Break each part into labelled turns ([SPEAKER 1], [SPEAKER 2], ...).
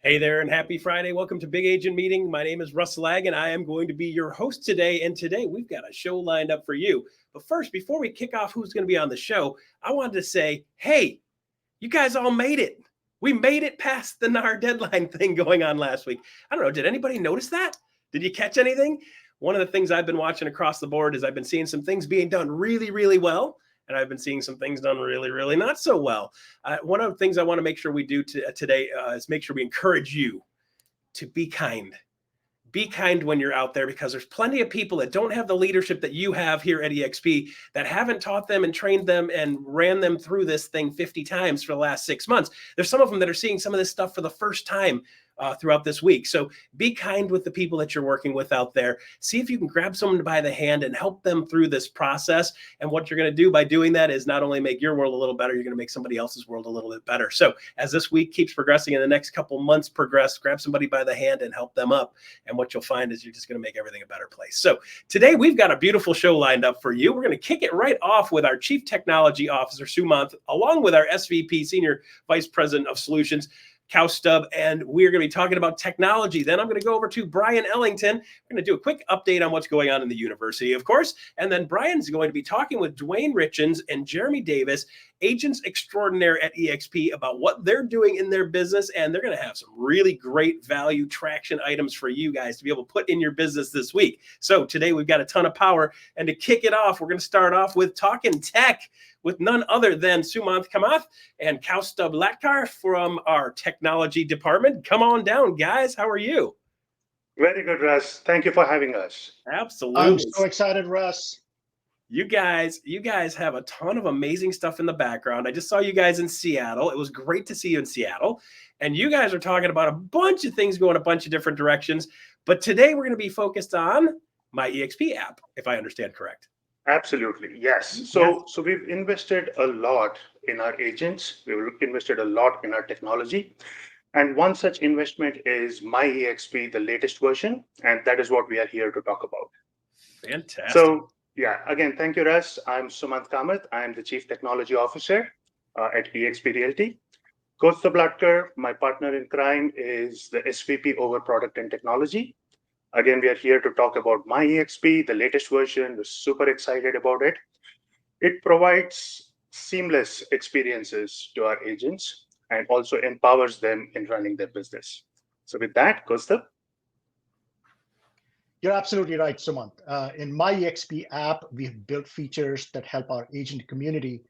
[SPEAKER 1] Hey there and happy Friday. Welcome to Big Agent Meeting. My name is Russ Laggan. I am going to be your host today. And today we've got a show lined up for you. But first, before we kick off who's going to be on the show, I wanted to say, hey, you guys all made it. We made it past the NAR deadline thing going on last week. I don't know. Did anybody notice that? Did you catch anything? One of the things I've been watching across the board is I've been seeing some things being done really, really well. And I've been seeing some things done really, really not so well. One of the things I want to make sure we do today is make sure we encourage you to be kind. Be kind when you're out there, because there's plenty of people that don't have the leadership that you have here at EXP, that haven't taught them and trained them and ran them through this thing 50 times for the last 6 months. There's some of them that are seeing some of this stuff for the first time throughout this week. So be kind with the people that you're working with out there. See if you can grab someone by the hand and help them through this process. And what you're going to do by doing that is not only make your world a little better, you're going to make somebody else's world a little bit better. So as this week keeps progressing and the next couple months progress, grab somebody by the hand and help them up. And what you'll find is you're just going to make everything a better place. So today we've got a beautiful show lined up for you. We're going to kick it right off with our Chief Technology Officer, Sumanth, along with our SVP, Senior Vice President of Solutions, Kaustubh, and we're going to be talking about technology. Then I'm going to go over to Bryon Ellington. We're going to do a quick update on what's going on in the university, of course. And then Bryon's going to be talking with Duane Richins and Jeremy Davis, agents extraordinaire at EXP, about what they're doing in their business. And they're going to have some really great value traction items for you guys to be able to put in your business this week. So today we've got a ton of power. And to kick it off, we're going to start off with talking tech with none other than Sumanth, Kamath, and Kaustubh Latkar from our technology department. Come on down, guys. How are you?
[SPEAKER 2] Very good, Russ. Thank you for having us.
[SPEAKER 1] Absolutely.
[SPEAKER 3] I'm so excited, Russ.
[SPEAKER 1] You guys have a ton of amazing stuff in the background. I just saw you guys in Seattle. It was great to see you in Seattle. And you guys are talking about a bunch of things going a bunch of different directions. But today we're going to be focused on MyeXp app, if I understand correct.
[SPEAKER 2] Absolutely, yes. So we've invested a lot in our agents. We've invested a lot in our technology. And one such investment is MyeXp, the latest version. And that is what we are here to talk about.
[SPEAKER 1] Fantastic.
[SPEAKER 2] So yeah, again, thank you, Russ. I'm Sumanth Kamath. I'm the Chief Technology Officer at EXP Realty. Kaustubh Latkar, my partner in crime, is the SVP over Product and Technology. Again, we are here to talk about MyeXp, the latest version. We're super excited about it. It provides seamless experiences to our agents and also empowers them in running their business. So with that, Kaustubh.
[SPEAKER 3] You're absolutely right, Sumanth. In MyeXp app, we have built features that help our agent community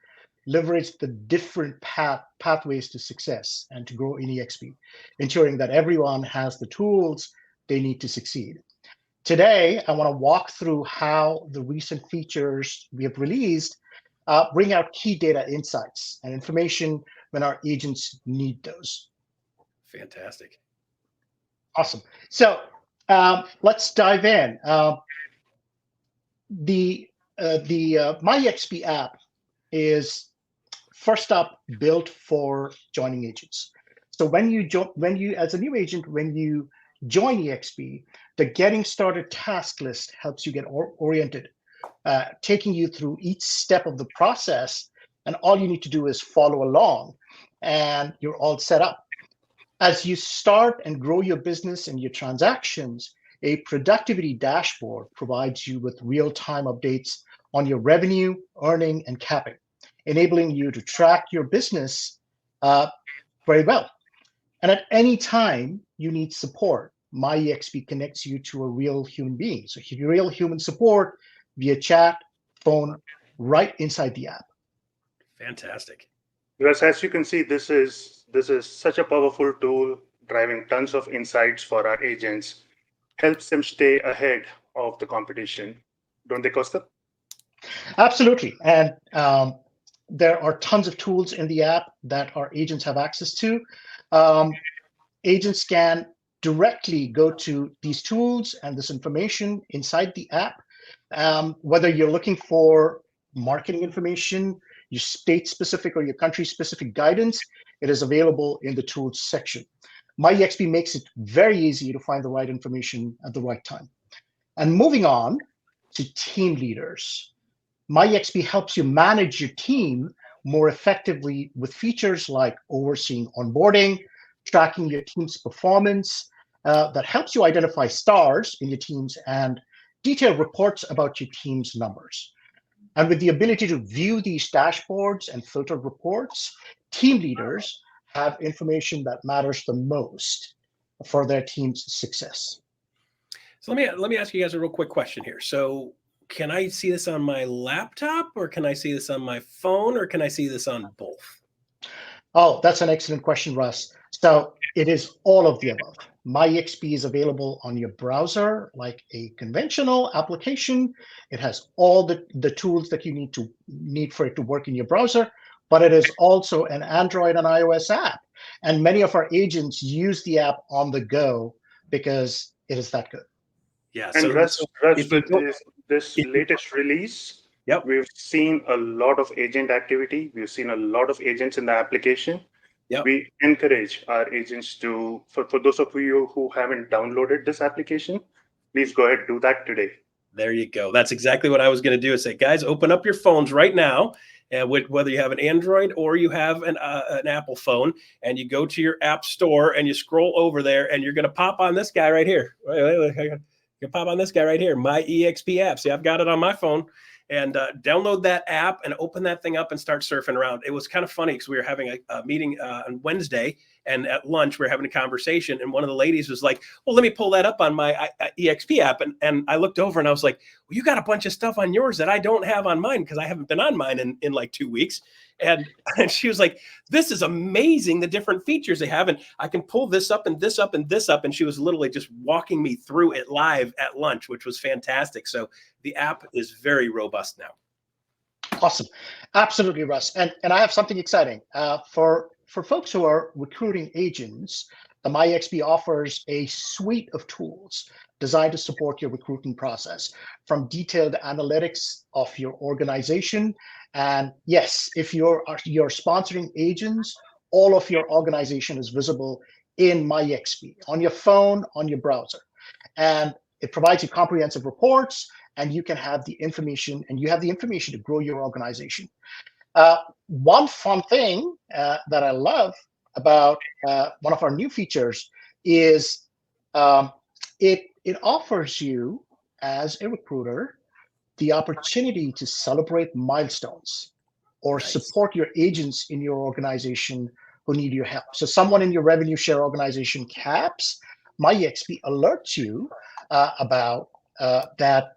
[SPEAKER 3] leverage the different pathways to success and to grow in EXP, ensuring that everyone has the tools they need to succeed. Today, I want to walk through how the recent features we have released bring out key data insights and information when our agents need those.
[SPEAKER 1] Fantastic.
[SPEAKER 3] Awesome. So let's dive in. The MyeXp app is first up built for joining agents. So when you as a new agent, when you join EXP, the Getting Started task list helps you get oriented, taking you through each step of the process. And all you need to do is follow along, and you're all set up. As you start and grow your business and your transactions, a productivity dashboard provides you with real-time updates on your revenue, earning, and capping, enabling you to track your business very well. And at any time you need support, MyeXp connects you to a real human being. So real human support via chat, phone, right inside the app.
[SPEAKER 1] Fantastic.
[SPEAKER 2] Yes, as you can see, this is such a powerful tool, driving tons of insights for our agents, helps them stay ahead of the competition. Don't they, Kaustubh?
[SPEAKER 3] Absolutely. And there are tons of tools in the app that our agents have access to. Agents can directly go to these tools and this information inside the app. Whether you're looking for marketing information, your state-specific or your country-specific guidance, it is available in the tools section. MyeXp makes it very easy to find the right information at the right time. And moving on to team leaders, MyeXp helps you manage your team more effectively with features like overseeing onboarding, tracking your team's performance, that helps you identify stars in your teams and detailed reports about your team's numbers. And with the ability to view these dashboards and filter reports, team leaders have information that matters the most for their team's success.
[SPEAKER 1] So let me ask you guys a real quick question here. So can I see this on my laptop, or can I see this on my phone, or can I see this on both?
[SPEAKER 3] Oh, that's an excellent question, Russ. So it is all of the above. MyeXp is available on your browser like a conventional application. It has all the tools that you need for it to work in your browser, but it is also an Android and iOS app. And many of our agents use the app on the go because it is that good.
[SPEAKER 1] Yeah.
[SPEAKER 2] And
[SPEAKER 1] So
[SPEAKER 2] Russ,
[SPEAKER 1] if you
[SPEAKER 2] with
[SPEAKER 1] go-
[SPEAKER 2] this
[SPEAKER 1] if-
[SPEAKER 2] latest release,
[SPEAKER 1] Yep.
[SPEAKER 2] we've seen a lot of agent activity. We've seen a lot of agents in the application.
[SPEAKER 1] Yep.
[SPEAKER 2] We encourage our agents to, for those of you who haven't downloaded this application, please go ahead and do that today.
[SPEAKER 1] There you go. That's exactly what I was going to do. Is say, guys, open up your phones right now, and whether you have an Android or you have an Apple phone, and you go to your app store and you scroll over there, and you're going to pop on this guy right here. You pop on this guy right here, MyeXp app. See, I've got it on my phone. And download that app and open that thing up and start surfing around. It was kind of funny because we were having a meeting on Wednesday, and at lunch we were having a conversation, and one of the ladies was like, well, let me pull that up on my EXP app. And I looked over and I was like, well, you got a bunch of stuff on yours that I don't have on mine because I haven't been on mine in like 2 weeks. And she was like, this is amazing, the different features they have. And I can pull this up and this up and this up. And she was literally just walking me through it live at lunch, which was fantastic. So the app is very robust now.
[SPEAKER 3] Awesome. Absolutely, Russ. And I have something exciting. For folks who are recruiting agents, the MyeXp offers a suite of tools designed to support your recruiting process, from detailed analytics of your organization. And yes, if you're sponsoring agents, all of your organization is visible in MyeXp on your phone, on your browser. And it provides you comprehensive reports, and you can have the information, and you have the information to grow your organization. One fun thing that I love about one of our new features is it offers you, as a recruiter, the opportunity to celebrate milestones or support your agents in your organization who need your help. So someone in your revenue share organization caps, MyeXp alerts you about that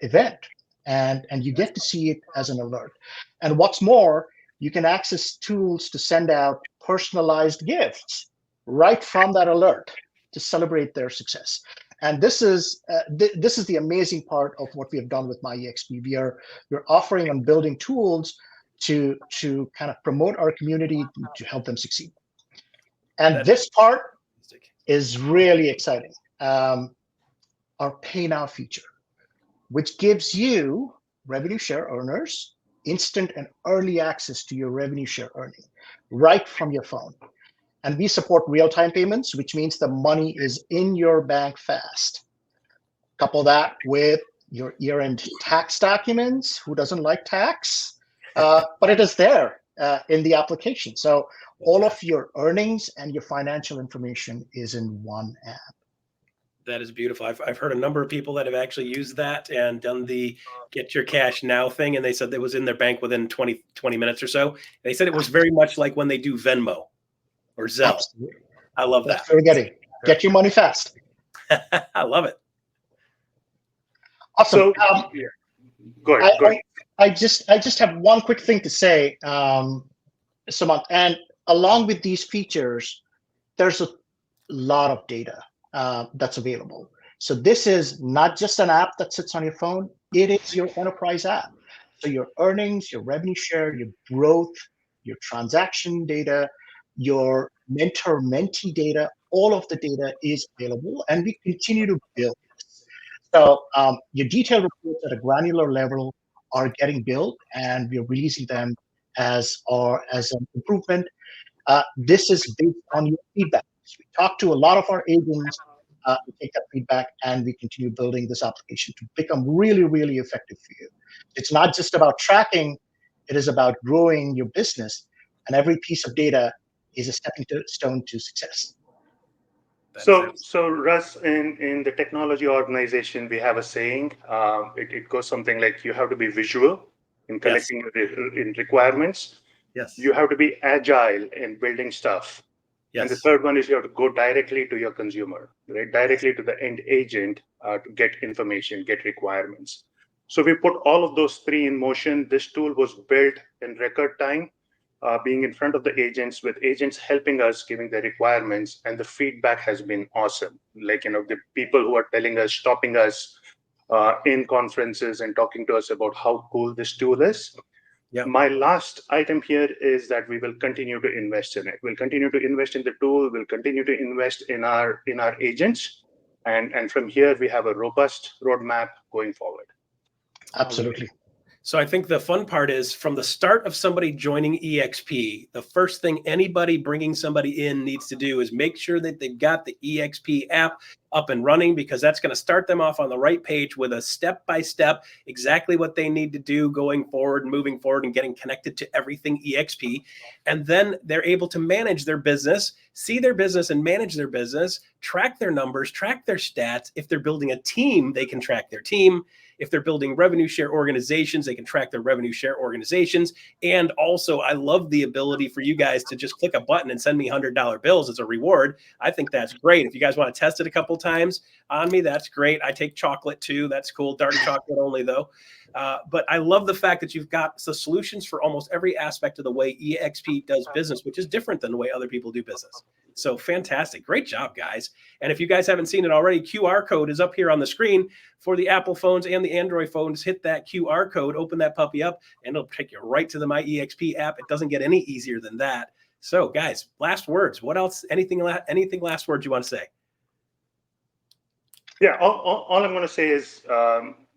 [SPEAKER 3] event, and you get to see it as an alert. And what's more, you can access tools to send out personalized gifts right from that alert to celebrate their success. And this is the amazing part of what we have done with MyeXp. We're offering and building tools to kind of promote our community, to help them succeed. And this part is really exciting. Our Pay Now feature, which gives you, revenue share earners, instant and early access to your revenue share earning right from your phone. And we support real-time payments, which means the money is in your bank fast. Couple that with your year-end tax documents. Who doesn't like tax? But it is there in the application. So all of your earnings and your financial information is in one app.
[SPEAKER 1] That is beautiful. I've heard a number of people that have actually used that and done the get your cash now thing. And they said it was in their bank within 20 minutes or so. They said it was very much like when they do Venmo or Zelle.
[SPEAKER 3] Absolutely.
[SPEAKER 1] I love
[SPEAKER 3] That's
[SPEAKER 1] that.
[SPEAKER 3] what we're getting. Get your money fast.
[SPEAKER 1] I love it.
[SPEAKER 3] Awesome.
[SPEAKER 2] So, go ahead.
[SPEAKER 3] I just have one quick thing to say, Sumanth. And along with these features, there's a lot of data that's available. So this is not just an app that sits on your phone. It is your enterprise app. So your earnings, your revenue share, your growth, your transaction data, your mentor-mentee data, all of the data is available, and we continue to build this. So your detailed reports at a granular level are getting built, and we're releasing them as an improvement. This is based on your feedback. So we talk to a lot of our agents, we take that feedback, and we continue building this application to become really, really effective for you. It's not just about tracking, it is about growing your business, and every piece of data is a stepping stone to success.
[SPEAKER 2] So Russ, in the technology organization, we have a saying. It goes something like, you have to be visual in collecting in requirements.
[SPEAKER 1] Yes.
[SPEAKER 2] You have to be agile in building stuff.
[SPEAKER 1] Yes.
[SPEAKER 2] And the third one is you have to go directly to your consumer, right? Directly to the end agent to get information, get requirements. So we put all of those three in motion. This tool was built in record time, being in front of the agents, with agents helping us, giving the requirements, and the feedback has been awesome. Like, the people who are telling us, stopping us in conferences and talking to us about how cool this tool is.
[SPEAKER 1] Yep.
[SPEAKER 2] My last item here is that we will continue to invest in it. We'll continue to invest in the tool. We'll continue to invest in our agents. And from here, we have a robust roadmap going forward.
[SPEAKER 3] Absolutely.
[SPEAKER 1] So I think the fun part is, from the start of somebody joining EXP, the first thing anybody bringing somebody in needs to do is make sure that they've got the EXP app up and running, because that's going to start them off on the right page with a step-by-step, exactly what they need to do going forward, moving forward, and getting connected to everything EXP. And then they're able to manage their business, see their business and manage their business, track their numbers, track their stats. If they're building a team, they can track their team. If they're building revenue share organizations, they can track their revenue share organizations. And also, I love the ability for you guys to just click a button and send me $100 bills as a reward. I think that's great. If you guys want to test it a couple times on me, that's great. I take chocolate too. That's cool. Dark chocolate only though. But I love the fact that you've got the solutions for almost every aspect of the way EXP does business, which is different than the way other people do business. So fantastic. Great job, guys. And if you guys haven't seen it already, QR code is up here on the screen for the Apple phones and the Android phones. Hit that QR code, open that puppy up, and it'll take you right to the MyeXp app. It doesn't get any easier than that. So guys, last words. What else? Anything last words you want to say?
[SPEAKER 2] Yeah, all I'm going to say is,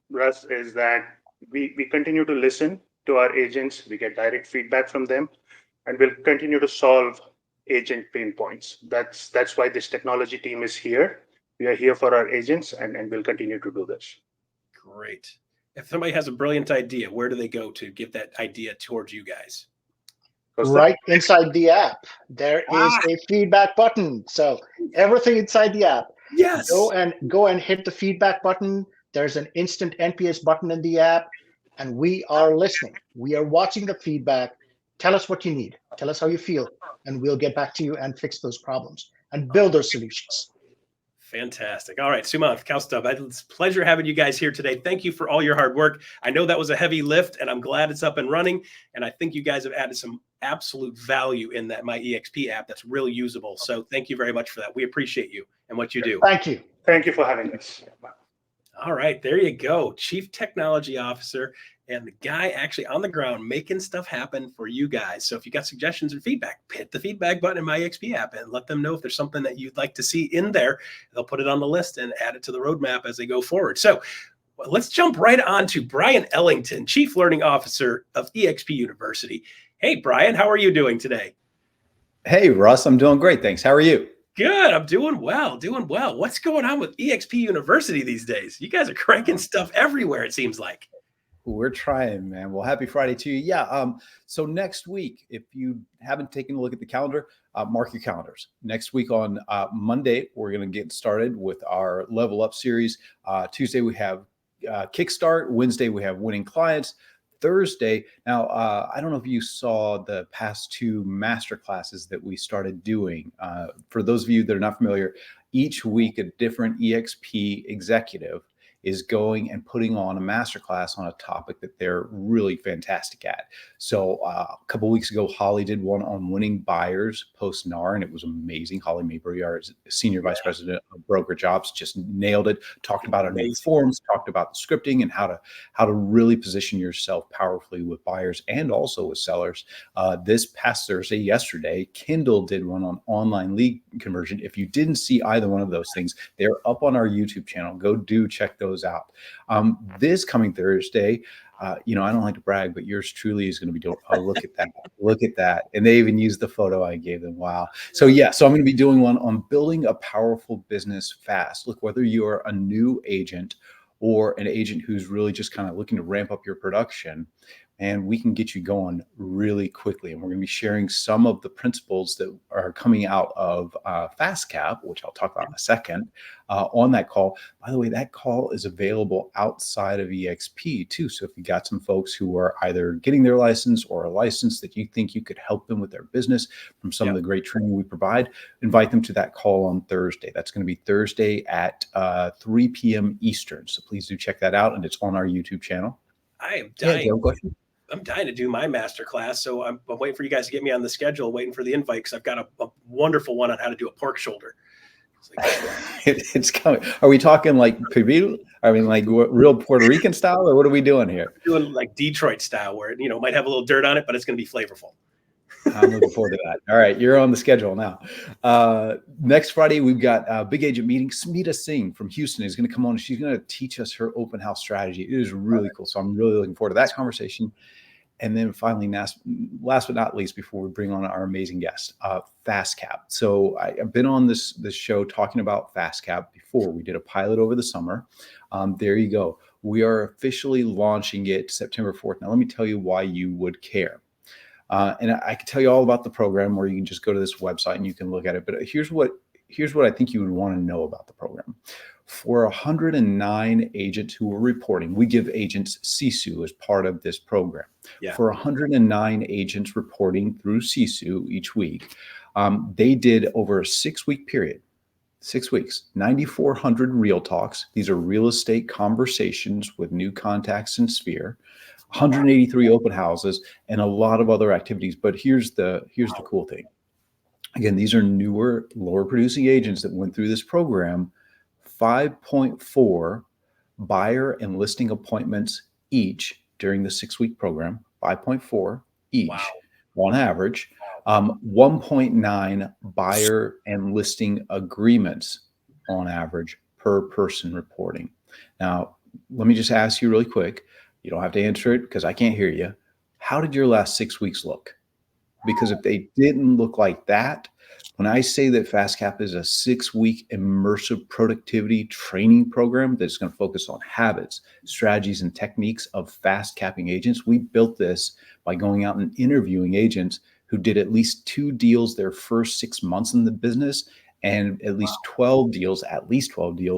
[SPEAKER 2] Russ, is that we continue to listen to our agents. We get direct feedback from them, and we'll continue to solve agent pain points. That's why this technology team is here. We are here for our agents, and we'll continue to do this.
[SPEAKER 1] Great. If somebody has a brilliant idea, where do they go to give that idea towards you guys?
[SPEAKER 3] Right inside the app, there is a feedback button. So everything inside the app.
[SPEAKER 1] Yes.
[SPEAKER 3] Go and hit the feedback button. There's an instant NPS button in the app, and we are listening. We are watching the feedback. Tell us what you need. Tell us how you feel, and we'll get back to you and fix those problems and build those solutions.
[SPEAKER 1] Fantastic. All right, Sumanth, Kaustubh, it's a pleasure having you guys here today. Thank you for all your hard work. I know that was a heavy lift, and I'm glad it's up and running. And I think you guys have added some absolute value in that MyeXp app that's really usable. So thank you very much for that. We appreciate you and what you do.
[SPEAKER 3] Thank you.
[SPEAKER 2] Thank you for having us.
[SPEAKER 1] All right, there you go. Chief Technology Officer and the guy actually on the ground making stuff happen for you guys. So if you got suggestions or feedback, hit the feedback button in MyeXp app and let them know if there's something that you'd like to see in there. They'll put it on the list and add it to the roadmap as they go forward. So let's jump right on to Bryon Ellington, Chief Learning Officer of EXP University. Hey, Bryon, how are you doing today?
[SPEAKER 4] Hey, Russ, I'm doing great. Thanks. How are you?
[SPEAKER 1] Good. I'm doing well. What's going on with EXP University these days? You guys are cranking stuff everywhere, it seems like.
[SPEAKER 4] We're trying, man. Well, happy Friday to you. Yeah. So next week, if you haven't taken a look at the calendar, mark your calendars. Next week on Monday, we're going to get started with our Level Up series. Tuesday, we have Kickstart. Wednesday, we have Winning Clients. Thursday. Now, I don't know if you saw the past two master classes that we started doing. For those of you that are not familiar, each week a different EXP executive is going and putting on a masterclass on a topic that they're really fantastic at. So a couple of weeks ago, Holly did one on winning buyers post NAR, and it was amazing. Holly Mabry, our Senior Vice President of Brokerage Ops, just nailed it. Talked about our new forms, talked about the scripting and how to really position yourself powerfully with buyers and also with sellers. This past Thursday, yesterday, Kindle did one on online lead conversion. If you didn't see either one of those things, they're up on our YouTube channel. Go check those out. This coming Thursday, I don't like to brag, but yours truly is going to be doing, look at that. Look at that. And they even used the photo I gave them. Wow. So I'm going to be doing one on building a powerful business fast. Look, whether you're a new agent or an agent who's really just kind of looking to ramp up your production, and we can get you going really quickly. And we're going to be sharing some of the principles that are coming out of FastCap, which I'll talk about in a second, on that call. By the way, that call is available outside of EXP too. So if you got some folks who are either getting their license or a license that you think you could help them with their business from some of the great training we provide, invite them to that call on Thursday. That's going to be Thursday at 3 p.m. Eastern. So please do check that out. And it's on our YouTube channel.
[SPEAKER 1] I am dying.
[SPEAKER 4] Yeah,
[SPEAKER 1] I'm dying to do my master class. So I'm waiting for you guys to get me on the schedule, waiting for the invite, because I've got a wonderful one on how to do a pork shoulder.
[SPEAKER 4] It's coming. Are we talking like pibil? I mean, like real Puerto Rican style, or what are we doing here?
[SPEAKER 1] We're doing like Detroit style, where it might have a little dirt on it, but it's going to be flavorful.
[SPEAKER 4] I'm looking forward to that. All right, you're on the schedule now. Next Friday, we've got a big agent meeting. Smita Singh from Houston is going to come on. She's going to teach us her open house strategy. It is really cool. So I'm really looking forward to that conversation. And then finally, last but not least, before we bring on our amazing guest, FastCap. So I've been on this show talking about FastCap before. We did a pilot over the summer. There you go. We are officially launching it September 4th. Now, let me tell you why you would care. And I can tell you all about the program, or you can just go to this website and you can look at it. But here's what I think you would want to know about the program. For 109 agents who are reporting, we give agents CSU as part of this program. Yeah. For 109 agents reporting through CSU each week, they did over a 6-week period, 6 weeks, 9,400 real talks. These are real estate conversations with new contacts in Sphere, 183 open houses, and a lot of other activities. But here's the cool thing. Again, these are newer, lower producing agents that went through this program. 5.4 buyer and listing appointments each during the 6-week program, 5.4 each on average, 1.9 buyer and listing agreements on average per person reporting. Now, let me just ask you really quick. You don't have to answer it because I can't hear you. How did your last 6 weeks look? Because if they didn't look like that, when I say that FastCap is a 6-week immersive productivity training program that's going to focus on habits, strategies, and techniques of fast capping agents, we built this by going out and interviewing agents who did at least 2 deals their first 6 months in the business, and at least 12 deals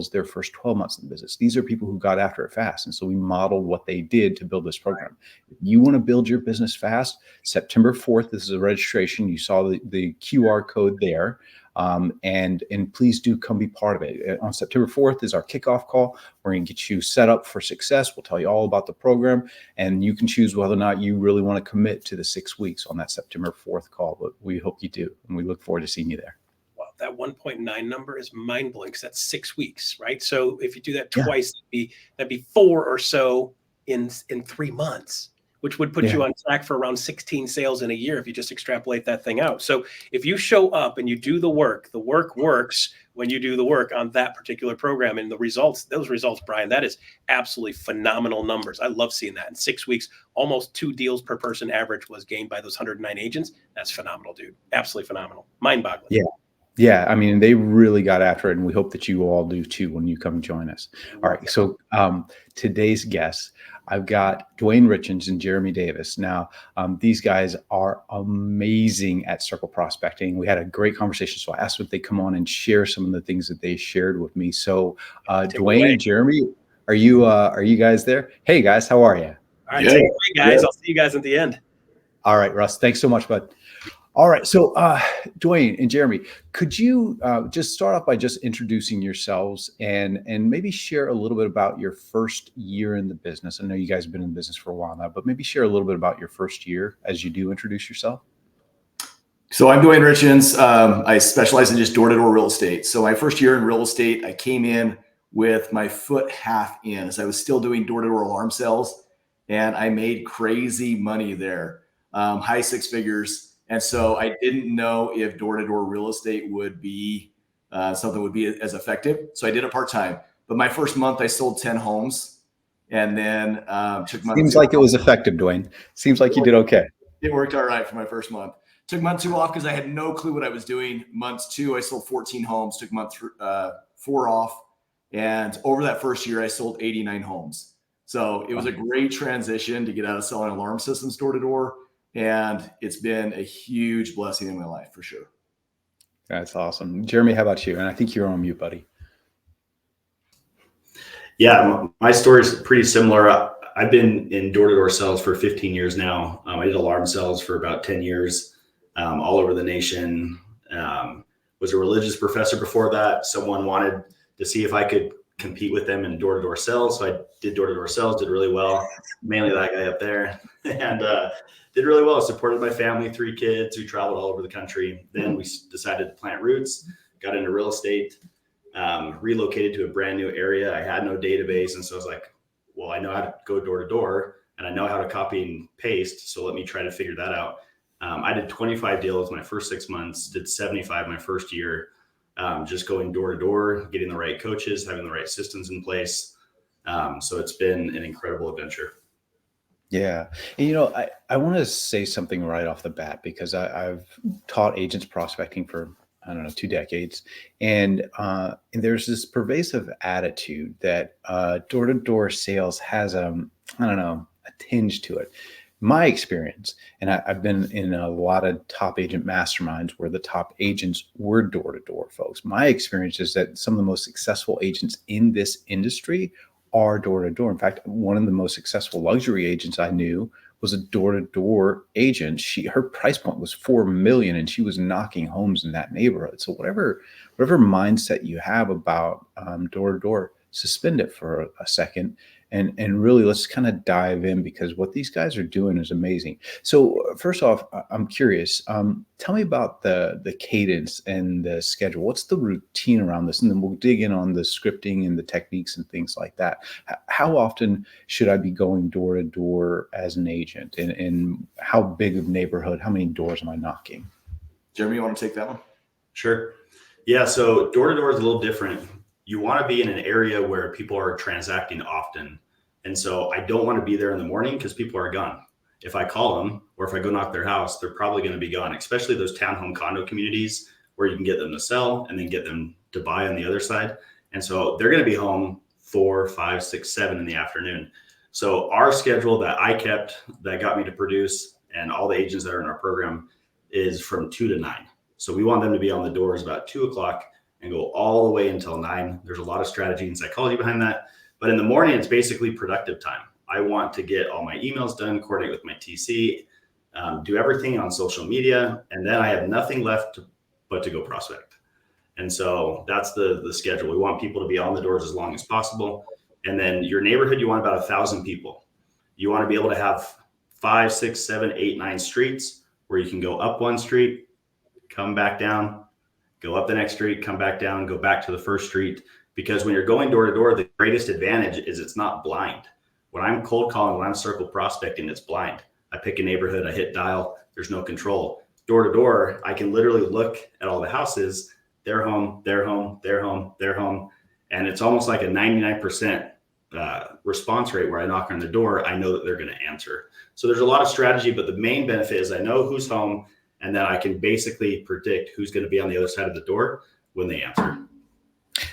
[SPEAKER 4] their first 12 months in the business. These are people who got after it fast. And so we modeled what they did to build this program. If you want to build your business fast, September 4th, this is a registration. You saw the QR code there. And please do come be part of it. On September 4th is our kickoff call. We're going to get you set up for success. We'll tell you all about the program, and you can choose whether or not you really want to commit to the 6 weeks on that September 4th call. But we hope you do, and we look forward to seeing you there.
[SPEAKER 1] That 1.9 number is mind blowing, because that's 6 weeks, right? So if you do that twice, that'd be 4 or so in 3 months, which would put you on track for around 16 sales in a year if you just extrapolate that thing out. So if you show up and you do the work works when you do the work on that particular program, and those results, Bryon, that is absolutely phenomenal numbers. I love seeing that. In 6 weeks, almost 2 deals per person average was gained by those 109 agents. That's phenomenal, dude. Absolutely phenomenal. Mind boggling.
[SPEAKER 4] Yeah. Yeah, I mean, they really got after it, and we hope that you all do too when you come join us. All right, so today's guests, I've got Duane Richins and Jeremy Davis. Now, these guys are amazing at circle prospecting. We had a great conversation, so I asked them if they come on and share some of the things that they shared with me. So, Duane, Jeremy, are you guys there? Hey, guys, how are you?
[SPEAKER 1] All right, take it away, guys. I'll see you guys at the end.
[SPEAKER 4] All right, Russ, thanks so much, bud. All right. So, Duane and Jeremy, could you just start off by just introducing yourselves and maybe share a little bit about your first year in the business? I know you guys have been in the business for a while now, but maybe share a little bit about your first year as you do introduce yourself.
[SPEAKER 5] So I'm Duane Richins. I specialize in just door-to-door real estate. So my first year in real estate, I came in with my foot half in, as I was still doing door-to-door alarm sales, and I made crazy money there, high 6 figures. And so I didn't know if door-to-door real estate would be something would be as effective. So I did it part-time. But my first month, I sold 10 homes, and then took month.
[SPEAKER 4] Seems like it was effective, Duane. Seems like you did okay.
[SPEAKER 5] It worked all right for my first month. Took month 2 off because I had no clue what I was doing. Month 2, I sold 14 homes. Took month 4 off, and over that first year, I sold 89 homes. So it was a great transition to get out of selling alarm systems door to door. And it's been a huge blessing in my life for sure.
[SPEAKER 4] That's awesome. Jeremy, how about you? And I think you're on mute, buddy.
[SPEAKER 6] Yeah, my story is pretty similar. I've been in door-to-door sales for 15 years now. I did alarm sales for about 10 years, all over the nation. Was a religious professor before that. Someone wanted to see if I could compete with them in door-to-door sales. So I did door-to-door sales, did really well, mainly that guy up there, and did really well. Supported my family, 3 kids. We traveled all over the country. Then we decided to plant roots, got into real estate, relocated to a brand new area. I had no database. And so I was like, well, I know how to go door to door and I know how to copy and paste. So let me try to figure that out. I did 25 deals my first 6 months, did 75 my first year, just going door to door, getting the right coaches, having the right systems in place. So it's been an incredible adventure.
[SPEAKER 4] Yeah. And, I want to say something right off the bat because I've taught agents prospecting for, 2 decades. And there's this pervasive attitude that door-to-door sales has, a tinge to it. My experience, and I've been in a lot of top agent masterminds where the top agents were door-to-door folks. My experience is that some of the most successful agents in this industry are door-to-door. In fact, one of the most successful luxury agents I knew was a door-to-door agent. Her price point was $4 million, and she was knocking homes in that neighborhood. So whatever mindset you have about door-to-door, suspend it for a second and really let's kind of dive in because what these guys are doing is amazing. So first off, I'm curious. Tell me about the cadence and the schedule. What's the routine around this? And then we'll dig in on the scripting and the techniques and things like that. How often should I be going door to door as an agent? And how big of neighborhood? How many doors am I knocking?
[SPEAKER 5] Jeremy, you want to take that one?
[SPEAKER 6] Sure. Yeah. So door to door is a little different. You want to be in an area where people are transacting often. And so I don't want to be there in the morning because people are gone. If I call them or if I go knock their house, they're probably going to be gone, especially those townhome condo communities where you can get them to sell and then get them to buy on the other side. And so they're going to be home 4, 5, 6, 7 in the afternoon. So our schedule that I kept that got me to produce and all the agents that are in our program is from 2 to 9. So we want them to be on the doors about 2 o'clock and go all the way until 9. There's a lot of strategy and psychology behind that. But in the morning, it's basically productive time. I want to get all my emails done, coordinate with my TC, do everything on social media. And then I have nothing left but to go prospect. And so that's the schedule. We want people to be on the doors as long as possible. And then your neighborhood, you want about 1,000 people. You want to be able to have 5, 6, 7, 8, 9 streets where you can go up one street, come back down, go up the next street, come back down, go back to the first street. Because when you're going door to door, the greatest advantage is it's not blind. When I'm cold calling, when I'm circle prospecting, it's blind. I pick a neighborhood, I hit dial, there's no control. Door to door, I can literally look at all the houses, they're home, they're home, they're home, they're home. And it's almost like a 99% response rate where I knock on the door, I know that they're going to answer. So there's a lot of strategy, but the main benefit is I know who's home, and then I can basically predict who's going to be on the other side of the door when they answer.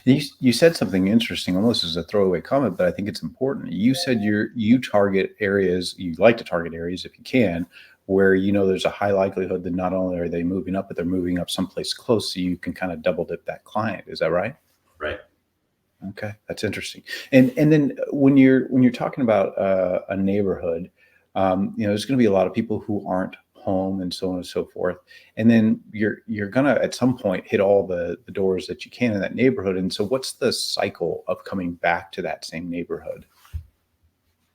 [SPEAKER 4] You said something interesting, almost as a throwaway comment, but I think it's important. You said you target areas, you like to target areas if you can, where there's a high likelihood that not only are they moving up, but they're moving up someplace close, so you can kind of double dip that client. Is that right?
[SPEAKER 6] Right.
[SPEAKER 4] Okay, that's interesting. And then when you're talking about a neighborhood, there's going to be a lot of people who aren't home and so on and so forth. And then you're going to, at some point, hit all the doors that you can in that neighborhood. And so what's the cycle of coming back to that same neighborhood?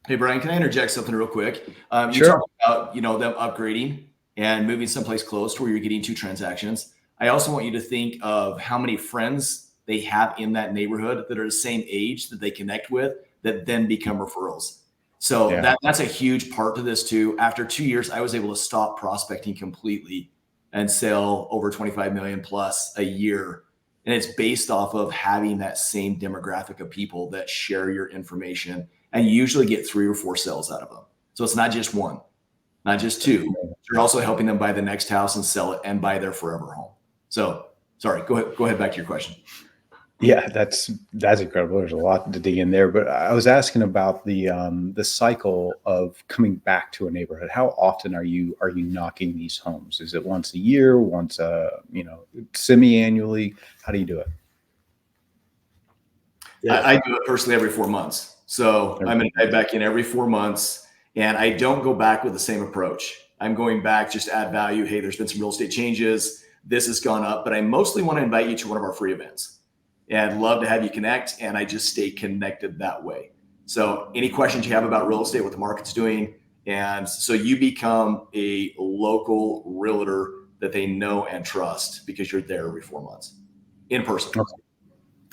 [SPEAKER 5] Hey, Bryon, can I interject something real quick? You
[SPEAKER 4] Sure.
[SPEAKER 5] talked about, them upgrading and moving someplace close to where you're getting 2 transactions. I also want you to think of how many friends they have in that neighborhood that are the same age that they connect with that then become referrals. So that's a huge part to this too. After 2 years, I was able to stop prospecting completely and sell over 25 million plus a year. And it's based off of having that same demographic of people that share your information, and you usually get 3 or 4 sales out of them. So it's not just 1, not just 2. You're also helping them buy the next house and sell it and buy their forever home. So sorry, go ahead back to your question.
[SPEAKER 4] Yeah, that's incredible. There's a lot to dig in there, but I was asking about the cycle of coming back to a neighborhood. How often are you knocking these homes? Is it once a year, once semi-annually? How do you do it?
[SPEAKER 6] Yeah.
[SPEAKER 5] I do it personally every 4 months. So I'm going to dive back in every 4 months, and I don't go back with the same approach. I'm going back just to add value. Hey, there's been some real estate changes. This has gone up, but I mostly want to invite you to one of our free events and love to have you connect. And I just stay connected that way. So any questions you have about real estate, what the market's doing, and so you become a local realtor that they know and trust because you're there every 4 months in person.
[SPEAKER 4] Okay.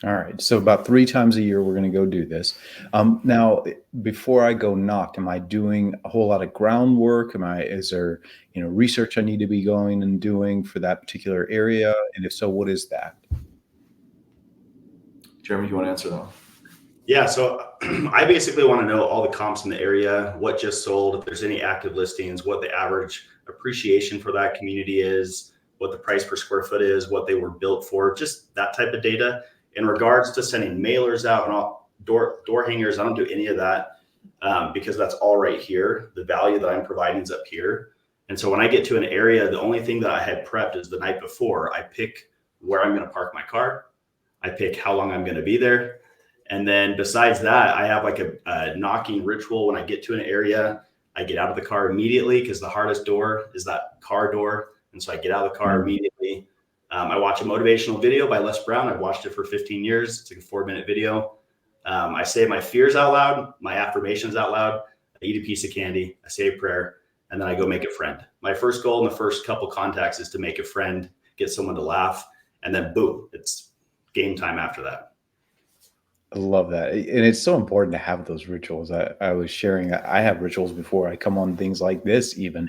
[SPEAKER 4] All right. So about 3 times a year, we're going to go do this. Now, before I go knock, am I doing a whole lot of groundwork? Is there, research I need to be going and doing for that particular area? And if so, what is that?
[SPEAKER 5] Jeremy, you want to answer that?
[SPEAKER 6] Yeah, so I basically want to know all the comps in the area, what just sold, if there's any active listings, what the average appreciation for that community is, what the price per square foot is, what they were built for, just that type of data. In regards to sending mailers out and all door hangers, I don't do any of that because that's all right here. The value that I'm providing is up here. And so when I get to an area, the only thing that I had prepped is the night before. I pick where I'm going to park my car. I pick how long I'm going to be there. And then besides that, I have like a knocking ritual. When I get to an area, I get out of the car immediately because the hardest door is that car door. And so I get out of the car immediately. I watch a motivational video by Les Brown. I've watched it for 15 years. It's like a 4-minute video. I say my fears out loud, my affirmations out loud. I eat a piece of candy. I say a prayer, and then I go make a friend. My first goal in the first couple contacts is to make a friend, get someone to laugh, and then boom, it's game time after that.
[SPEAKER 4] I love that. And it's so important to have those rituals. I was sharing, I have rituals before I come on things like this, even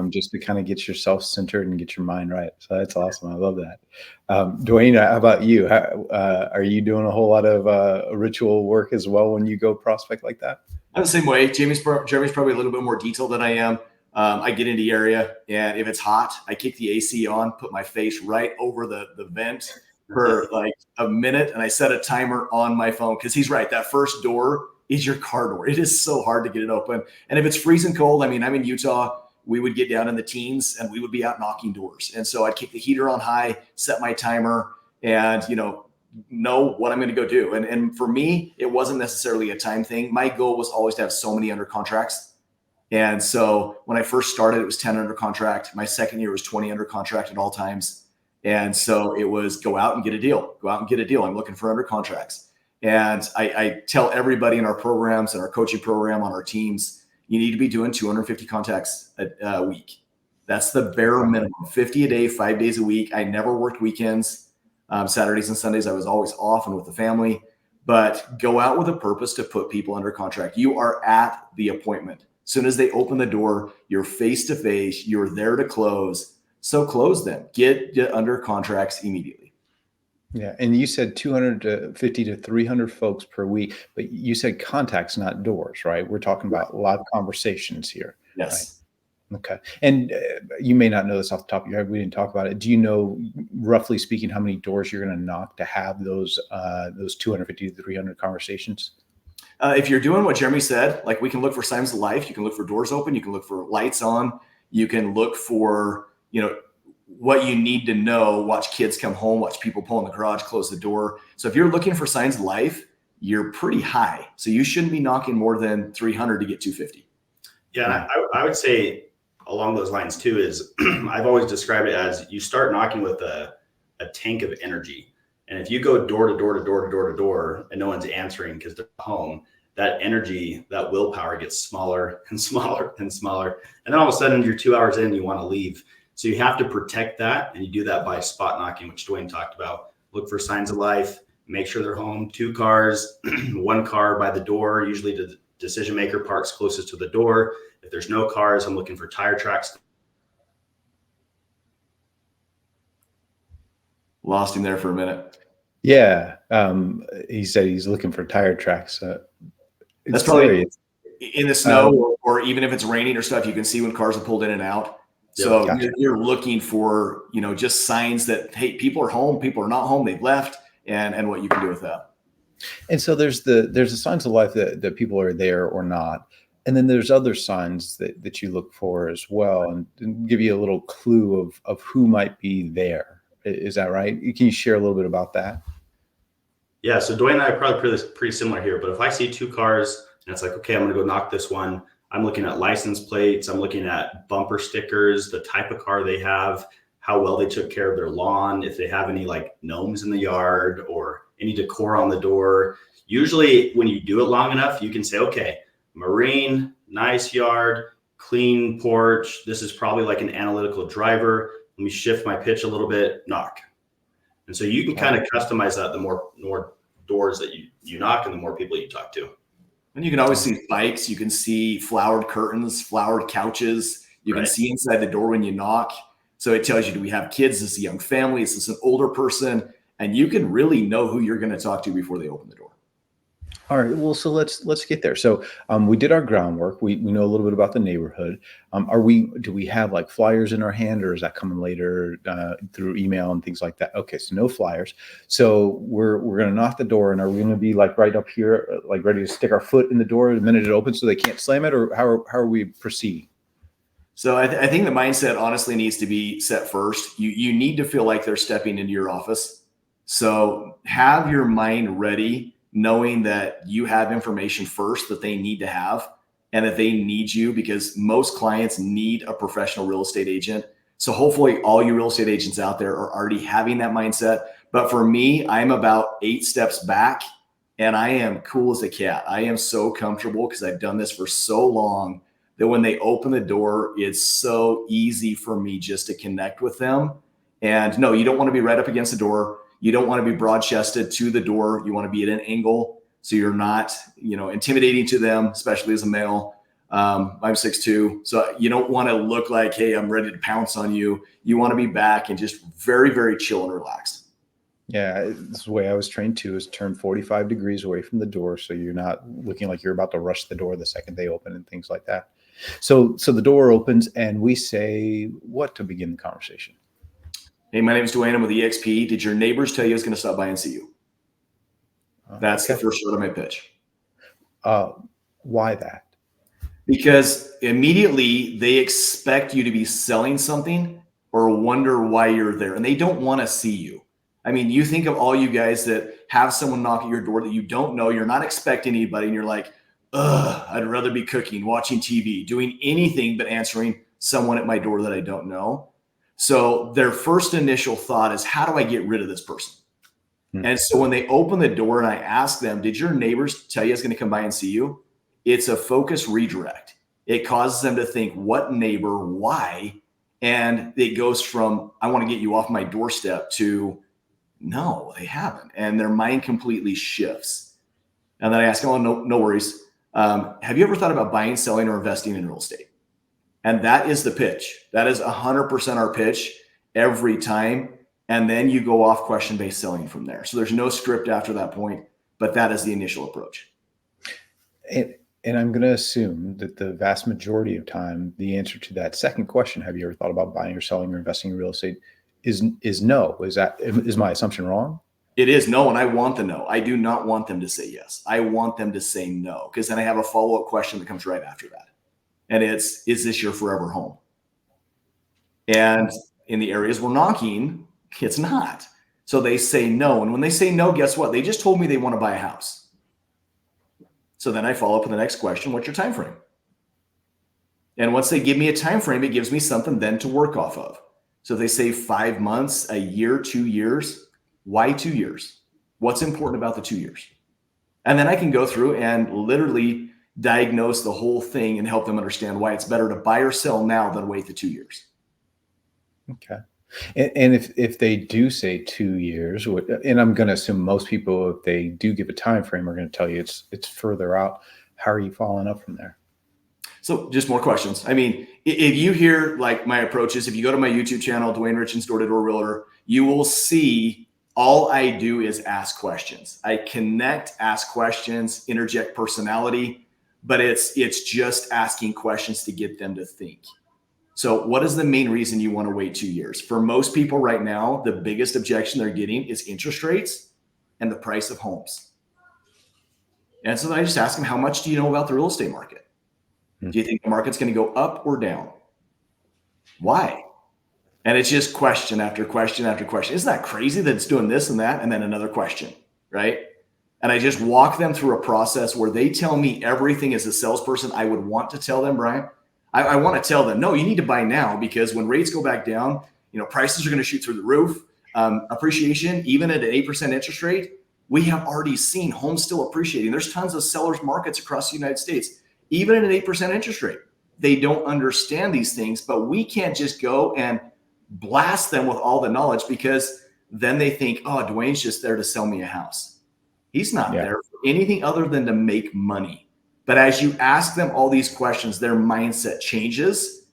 [SPEAKER 4] just to kind of get yourself centered and get your mind right. So that's awesome. I love that. Duane, how about you? Are you doing a whole lot of ritual work as well when you go prospect like that?
[SPEAKER 5] I'm the same way. Jeremy's probably a little bit more detailed than I am. I get into the area, and if it's hot, I kick the AC on, put my face right over the vent for like a minute, and I set a timer on my phone because he's right. That first door is your car door. It is so hard to get it open. And if it's freezing cold, I mean, I'm in Utah, we would get down in the teens and we would be out knocking doors. And so I'd kick the heater on high, set my timer, and, know what I'm going to go do. And for me, it wasn't necessarily a time thing. My goal was always to have so many under contracts. And so when I first started, it was 10 under contract. My second year was 20 under contract at all times. And so it was go out and get a deal, I'm looking for under contracts. And I tell everybody in our programs and our coaching program on our teams, you need to be doing 250 contacts a week. That's the bare minimum, 50 a day, 5 days a week. I never worked weekends. Saturdays and Sundays, I was always off and with the family, but go out with a purpose to put people under contract. You are at the appointment. As soon as they open the door, you're face to face, you're there to close. So close them, get under contracts immediately.
[SPEAKER 4] Yeah. And you said 250 to 300 folks per week, but you said contacts, not doors, right? We're talking about a lot of conversations here.
[SPEAKER 5] Yes.
[SPEAKER 4] Right? Okay. And you may not know this off the top of your head. We didn't talk about it. Do you know, roughly speaking, how many doors you're going to knock to have those 250 to 300 conversations?
[SPEAKER 5] If you're doing what Jeremy said, like we can look for signs of life, you can look for doors open, you can look for lights on, you can look for, what you need to know, watch kids come home, watch people pull in the garage, close the door. So if you're looking for signs of life, you're pretty high. So you shouldn't be knocking more than 300 to get 250.
[SPEAKER 6] Yeah. And I would say along those lines too, is I've always described it as you start knocking with a tank of energy. And if you go door to door to door to door to door and no one's answering because they're home, that energy, that willpower gets smaller and smaller and smaller. And then all of a sudden you're 2 hours in, you want to leave. So you have to protect that. And you do that by spot knocking, which Duane talked about. Look for signs of life, make sure they're home, 2 cars, 1 car by the door. Usually the decision maker parks closest to the door. If there's no cars, I'm looking for tire tracks.
[SPEAKER 5] Lost him there for a minute.
[SPEAKER 4] Yeah. He said he's looking for tire tracks.
[SPEAKER 5] That's probably in the snow or even if it's raining or stuff, you can see when cars are pulled in and out. So you're looking for, just signs that, hey, people are home, people are not home, they've left. and what you can do with that.
[SPEAKER 4] And so there's the signs of life that people are there or not. And then there's other signs that you look for as well, and give you a little clue of who might be there. Is that right? Can you share a little bit about that?
[SPEAKER 6] Yeah. So Duane and I are probably pretty similar here, but if I see two cars and it's like, okay, I'm going to go knock this one, I'm looking at license plates, I'm looking at bumper stickers, the type of car they have, how well they took care of their lawn, if they have any like gnomes in the yard or any decor on the door. Usually when you do it long enough, you can say, okay, marine, nice yard, clean porch. This is probably like an analytical driver. Let me shift my pitch a little bit, knock. And so you can kind of customize that the more doors that you knock and the more people you talk to.
[SPEAKER 5] And you can always see bikes. You can see flowered curtains, flowered couches. You can see inside the door when you knock. So it tells you, do we have kids? Is this a young family? Is this an older person? And you can really know who you're going to talk to before they open the door.
[SPEAKER 4] All right. Well, so let's get there. So we did our groundwork. We know a little bit about the neighborhood. Do we have like flyers in our hand, or is that coming later through email and things like that? Okay, so no flyers. So we're going to knock the door, and are we going to be like right up here, like ready to stick our foot in the door the minute it opens so they can't slam it, or how are we proceeding?
[SPEAKER 5] So I think the mindset honestly needs to be set first. You need to feel like they're stepping into your office. So have your mind ready, knowing that you have information first that they need to have and that they need you, because most clients need a professional real estate agent. So hopefully all you real estate agents out there are already having that mindset. But for me, I'm about 8 steps back and I am cool as a cat. I am so comfortable because I've done this for so long that when they open the door, it's so easy for me just to connect with them. And no, you don't want to be right up against the door. You don't want to be broad-chested to the door. You want to be at an angle so you're not, intimidating to them, especially as a male. I'm 6'2", so you don't want to look like, hey, I'm ready to pounce on you. You want to be back and just very, very chill and relaxed.
[SPEAKER 4] Yeah, this is the way I was trained too, is turn 45 degrees away from the door so you're not looking like you're about to rush the door the second they open and things like that. So the door opens and we say what to begin the conversation?
[SPEAKER 5] Hey, my name is Duane. I'm with MyeXp. Did your neighbors tell you I was going to stop by and see you? That's the first word of my pitch.
[SPEAKER 4] Why that?
[SPEAKER 5] Because immediately they expect you to be selling something or wonder why you're there, and they don't want to see you. I mean, you think of all you guys that have someone knock at your door that you don't know, you're not expecting anybody, and you're like, ugh, I'd rather be cooking, watching TV, doing anything but answering someone at my door that I don't know. So their first initial thought is, how do I get rid of this person? And so when they open the door and I ask them, did your neighbors tell you I was going to come by and see you? It's a focus redirect. It causes them to think, what neighbor, why? And it goes from, I want to get you off my doorstep to, no, they haven't. And their mind completely shifts. And then I ask, oh, no worries. Have you ever thought about buying, selling, or investing in real estate? And that is the pitch. That is 100% our pitch every time. And then you go off question-based selling from there. So there's no script after that point, but that is the initial approach.
[SPEAKER 4] And I'm going to assume that the vast majority of time, the answer to that second question, have you ever thought about buying or selling or investing in real estate, is no. Is my assumption wrong?
[SPEAKER 5] It is no, and I want the no. I do not want them to say yes. I want them to say no, because then I have a follow-up question that comes right after that. And it's, is this your forever home? And in the areas we're knocking, it's not. So they say no. And when they say no, guess what? They just told me they want to buy a house. So then I follow up with the next question, what's your time frame? And once they give me a time frame, it gives me something then to work off of. So if they say 5 months, a year, 2 years, why 2 years? What's important about the 2 years? And then I can go through and literally diagnose the whole thing and help them understand why it's better to buy or sell now than wait the 2 years.
[SPEAKER 4] Okay. And if they do say 2 years, and I'm going to assume most people, if they do give a time frame, are going to tell you it's further out. How are you following up from there?
[SPEAKER 5] So just more questions. I mean, if you hear like my approaches, if you go to my YouTube channel, Duane Richins, Door-to-Door Realtor, you will see all I do is ask questions. I connect, ask questions, interject personality, but it's just asking questions to get them to think. So what is the main reason you want to wait 2 years? For most people right now, the biggest objection they're getting is interest rates. and the price of homes. And so then I just ask them, how much do you know about the real estate market? Do you think the market's going to go up or down? Why? And it's just question after question after question. Isn't that crazy that it's doing this and that? And then another question, right? And I just walk them through a process where they tell me everything as a salesperson I would want to tell them, Bryon. I want to tell them, no, you need to buy now, because when rates go back down, prices are going to shoot through the roof. Appreciation, even at an 8% interest rate, we have already seen homes still appreciating. There's tons of sellers markets across the United States, even at an 8% interest rate. They don't understand these things, but we can't just go and blast them with all the knowledge, because then they think, oh, Duane's just there to sell me a house. He's not there for anything other than to make money. But as you ask them all these questions, their mindset changes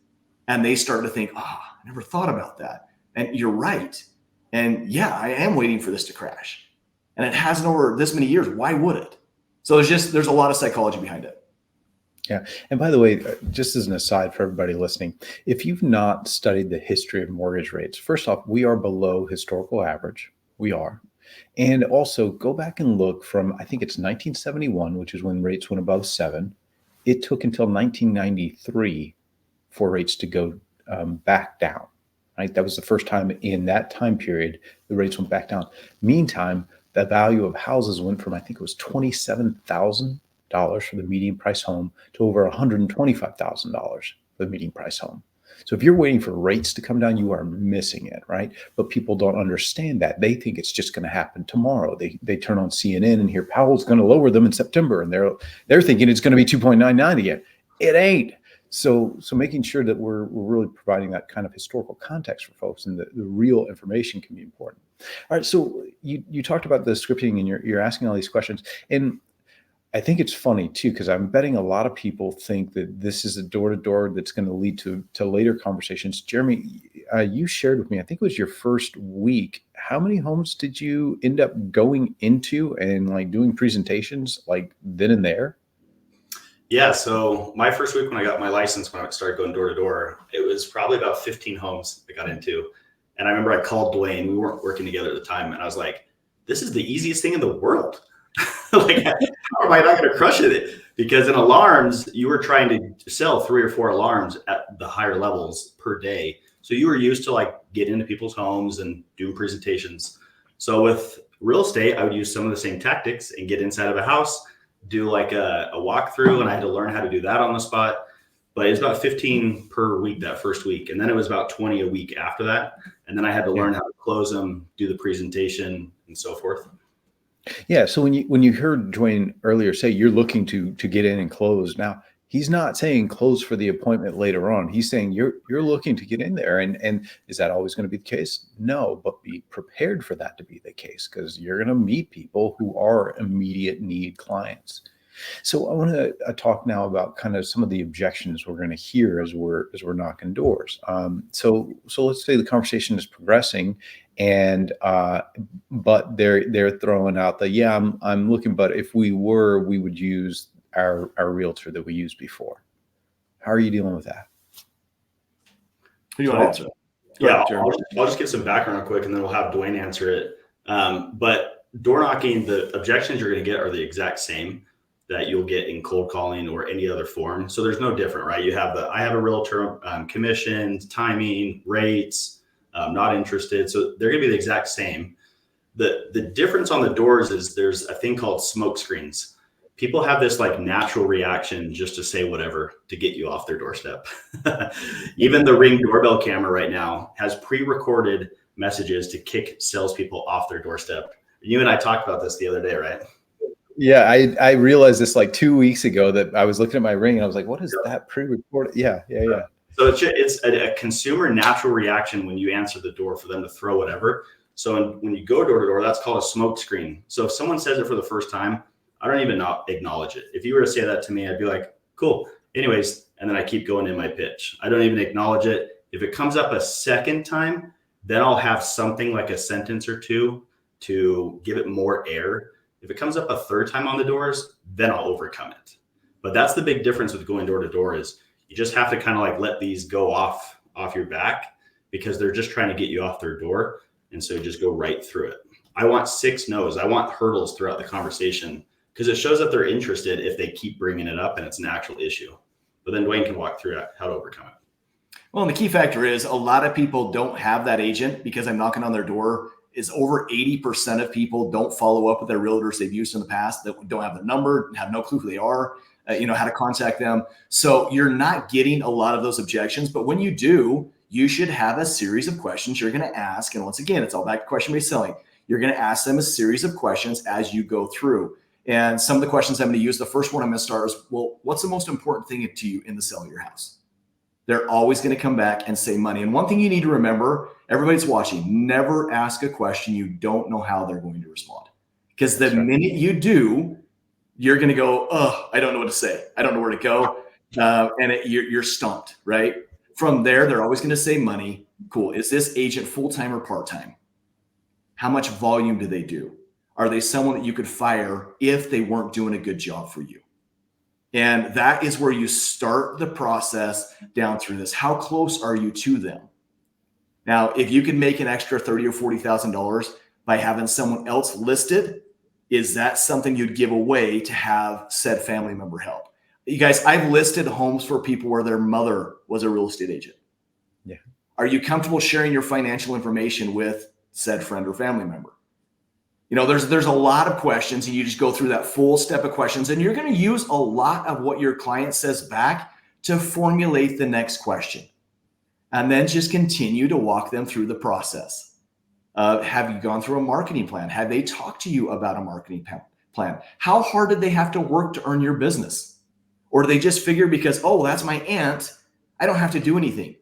[SPEAKER 5] and they start to think, I never thought about that. And you're right. And yeah, I am waiting for this to crash. And it hasn't over this many years. Why would it? So there's a lot of psychology behind it.
[SPEAKER 4] Yeah. And by the way, just as an aside for everybody listening, if you've not studied the history of mortgage rates, first off, we are below historical average. We are. And also go back and look from, I think it's 1971, which is when rates went above 7. It took until 1993 for rates to go back down, right? That was the first time in that time period the rates went back down. Meantime, the value of houses went from, I think it was $27,000 for the median price home to over $125,000 for the median price home. So if you're waiting for rates to come down, you are missing it, right? But people don't understand that. They think it's just going to happen tomorrow. They turn on CNN and hear Powell's going to lower them in September, and they're thinking it's going to be 2.99 again. It ain't. So making sure that we're really providing that kind of historical context for folks, and the real information can be important. All right. So you talked about the scripting, and you're asking all these questions, and I think it's funny too, because I'm betting a lot of people think that this is a door-to-door that's going to lead to later conversations. Jeremy, you shared with me, I think it was your first week. How many homes did you end up going into and like doing presentations like then and there?
[SPEAKER 6] Yeah. So my first week when I got my license, when I started going door to door, it was probably about 15 homes I got into. And I remember I called Duane. We weren't working together at the time. And I was like, this is the easiest thing in the world. Like, how am I not going to crush it? Because in alarms, you were trying to sell 3 or 4 alarms at the higher levels per day. So you were used to like get into people's homes and doing presentations. So with real estate, I would use some of the same tactics and get inside of a house, do like a walkthrough, and I had to learn how to do that on the spot. But it was about 15 per week that first week. And then it was about 20 a week after that. And then I had to learn how to close them, do the presentation, and so forth.
[SPEAKER 4] Yeah. So when you heard Duane earlier say you're looking to get in and close, now he's not saying close for the appointment later on. He's saying you're looking to get in there. And is that always going to be the case? No, but be prepared for that to be the case, because you're going to meet people who are immediate need clients. So I want to talk now about kind of some of the objections we're going to hear as we're knocking doors. So let's say the conversation is progressing, and but they're throwing out the I'm looking, but if we would use our realtor that we used before. How are you dealing with that?
[SPEAKER 5] Who do you want to answer?
[SPEAKER 6] Yeah, I'll just give some background real quick, and then we'll have Duane answer it. But door knocking, the objections you're going to get are the exact same that you'll get in cold calling or any other form. So there's no different, right? You have I have a realtor, commissions, timing, rates, not interested. So they're going to be the exact same. The difference on the doors is there's a thing called smoke screens. People have this like natural reaction just to say whatever to get you off their doorstep. Even the Ring doorbell camera right now has pre-recorded messages to kick salespeople off their doorstep. You and I talked about this the other day, right?
[SPEAKER 4] Yeah, I realized this like 2 weeks ago that I was looking at my Ring and I was like, what is that pre-recorded? Yeah.
[SPEAKER 6] So it's a consumer natural reaction when you answer the door for them to throw whatever. So when you go door to door, that's called a smoke screen. So if someone says it for the first time, I don't even acknowledge it. If you were to say that to me, I'd be like, cool. Anyways, and then I keep going in my pitch. I don't even acknowledge it. If it comes up a second time, then I'll have something like a sentence or two to give it more air. If it comes up a third time on the doors, then I'll overcome it. But that's the big difference with going door to door is you just have to kind of like let these go off your back because they're just trying to get you off their door. And so you just go right through it. I want 6 no's. I want hurdles throughout the conversation, because it shows that they're interested if they keep bringing it up and it's an actual issue. But then Duane can walk through how to overcome it.
[SPEAKER 5] Well, and the key factor is a lot of people don't have that agent because I'm knocking on their door. Is over 80% of people don't follow up with their realtors they've used in the past, that don't have the number, have no clue who they are, how to contact them. So you're not getting a lot of those objections. But when you do, you should have a series of questions you're going to ask. And once again, it's all back to question-based selling. You're going to ask them a series of questions as you go through. And some of the questions I'm going to use, the first one I'm going to start is, well, what's the most important thing to you in the sale of your house? They're always going to come back and say money. And one thing you need to remember, everybody's watching, never ask a question you don't know how they're going to respond. Because the minute you do, you're going to go, oh, I don't know what to say. I don't know where to go. You're stumped, right? From there, they're always going to say money. Cool. Is this agent full-time or part-time? How much volume do they do? Are they someone that you could fire if they weren't doing a good job for you? And that is where you start the process down through this. How close are you to them? Now, if you can make an extra $30,000 or $40,000 by having someone else listed, is that something you'd give away to have said family member help? You guys, I've listed homes for people where their mother was a real estate agent.
[SPEAKER 4] Yeah.
[SPEAKER 5] Are you comfortable sharing your financial information with said friend or family member? There's a lot of questions, and you just go through that full step of questions, and you're going to use a lot of what your client says back to formulate the next question. And then just continue to walk them through the process. Have you gone through a marketing plan? Have they talked to you about a marketing plan? How hard did they have to work to earn your business? Or do they just figure because, oh, that's my aunt, I don't have to do anything?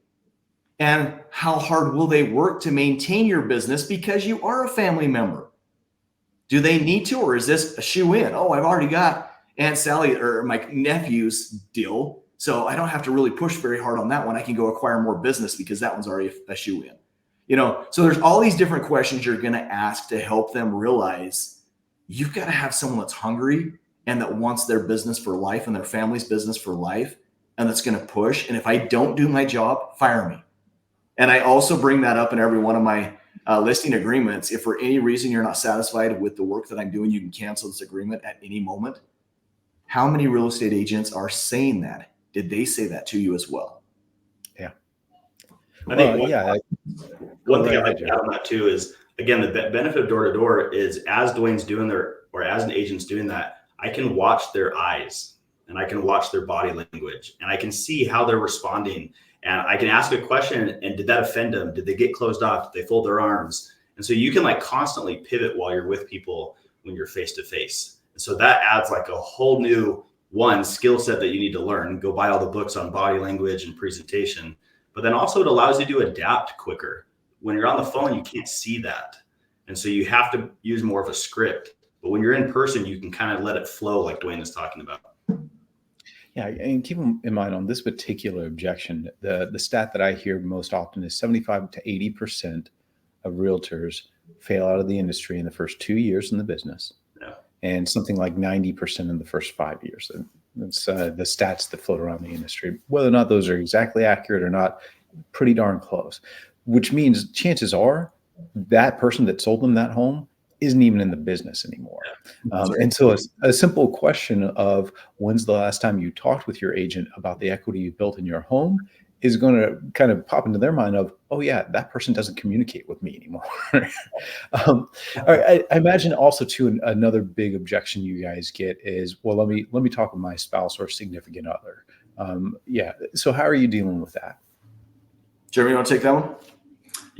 [SPEAKER 5] And how hard will they work to maintain your business because you are a family member? Do they need to, or is this a shoe in? Oh, I've already got Aunt Sally or my nephew's deal, so I don't have to really push very hard on that one. I can go acquire more business because that one's already a shoe in. So there's all these different questions you're going to ask to help them realize you've got to have someone that's hungry and that wants their business for life and their family's business for life, and that's going to push. And if I don't do my job, fire me. And I also bring that up in every one of my listing agreements. If for any reason you're not satisfied with the work that I'm doing, you can cancel this agreement at any moment. How many real estate agents are saying that? Did they say that to you as well?
[SPEAKER 4] Yeah.
[SPEAKER 6] I think one thing I'd like to add on that too is, again, the benefit of door-to-door is as Duane's doing or as an agent's doing that, I can watch their eyes and I can watch their body language and I can see how they're responding. And I can ask a question, and did that offend them? Did they get closed off? Did they fold their arms? And so you can constantly pivot while you're with people when you're face to face. And so that adds a whole new skill set that you need to learn. Go buy all the books on body language and presentation. But then also it allows you to adapt quicker. When you're on the phone, you can't see that. And so you have to use more of a script. But when you're in person, you can kind of let it flow like Duane is talking about.
[SPEAKER 4] Yeah, and keep in mind on this particular objection, the stat that I hear most often is 75 to 80% of realtors fail out of the industry in the first 2 years in the business, and something like 90% in the first 5 years. That's the stats that float around the industry. Whether or not those are exactly accurate or not, pretty darn close, which means chances are that person that sold them that home isn't even in the business anymore. And so a simple question of when's the last time you talked with your agent about the equity you built in your home is going to kind of pop into their mind of, oh yeah, that person doesn't communicate with me anymore. I imagine also too, another big objection you guys get is, well, let me talk with my spouse or significant other. So how are you dealing with that?
[SPEAKER 5] Jeremy, you want to take that one?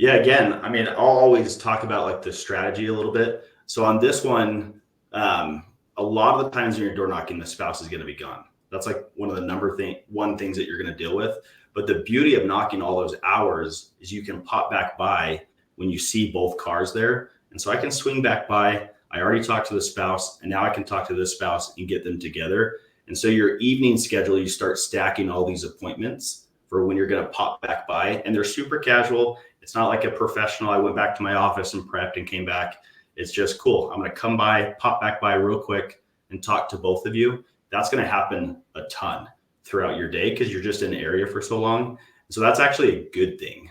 [SPEAKER 6] Yeah, again, I'll always talk about the strategy a little bit. So on this one, a lot of the times when you're door knocking, the spouse is going to be gone. That's one of the one things that you're going to deal with. But the beauty of knocking all those hours is you can pop back by when you see both cars there. And so I can swing back by. I already talked to the spouse, and now I can talk to this spouse and get them together. And so your evening schedule, you start stacking all these appointments for when you're going to pop back by, and they're super casual. It's not like a professional. I went back to my office and prepped and came back. It's just cool. I'm going to come by, pop back by real quick and talk to both of you. That's going to happen a ton throughout your day because you're just in the area for so long. So that's actually a good thing.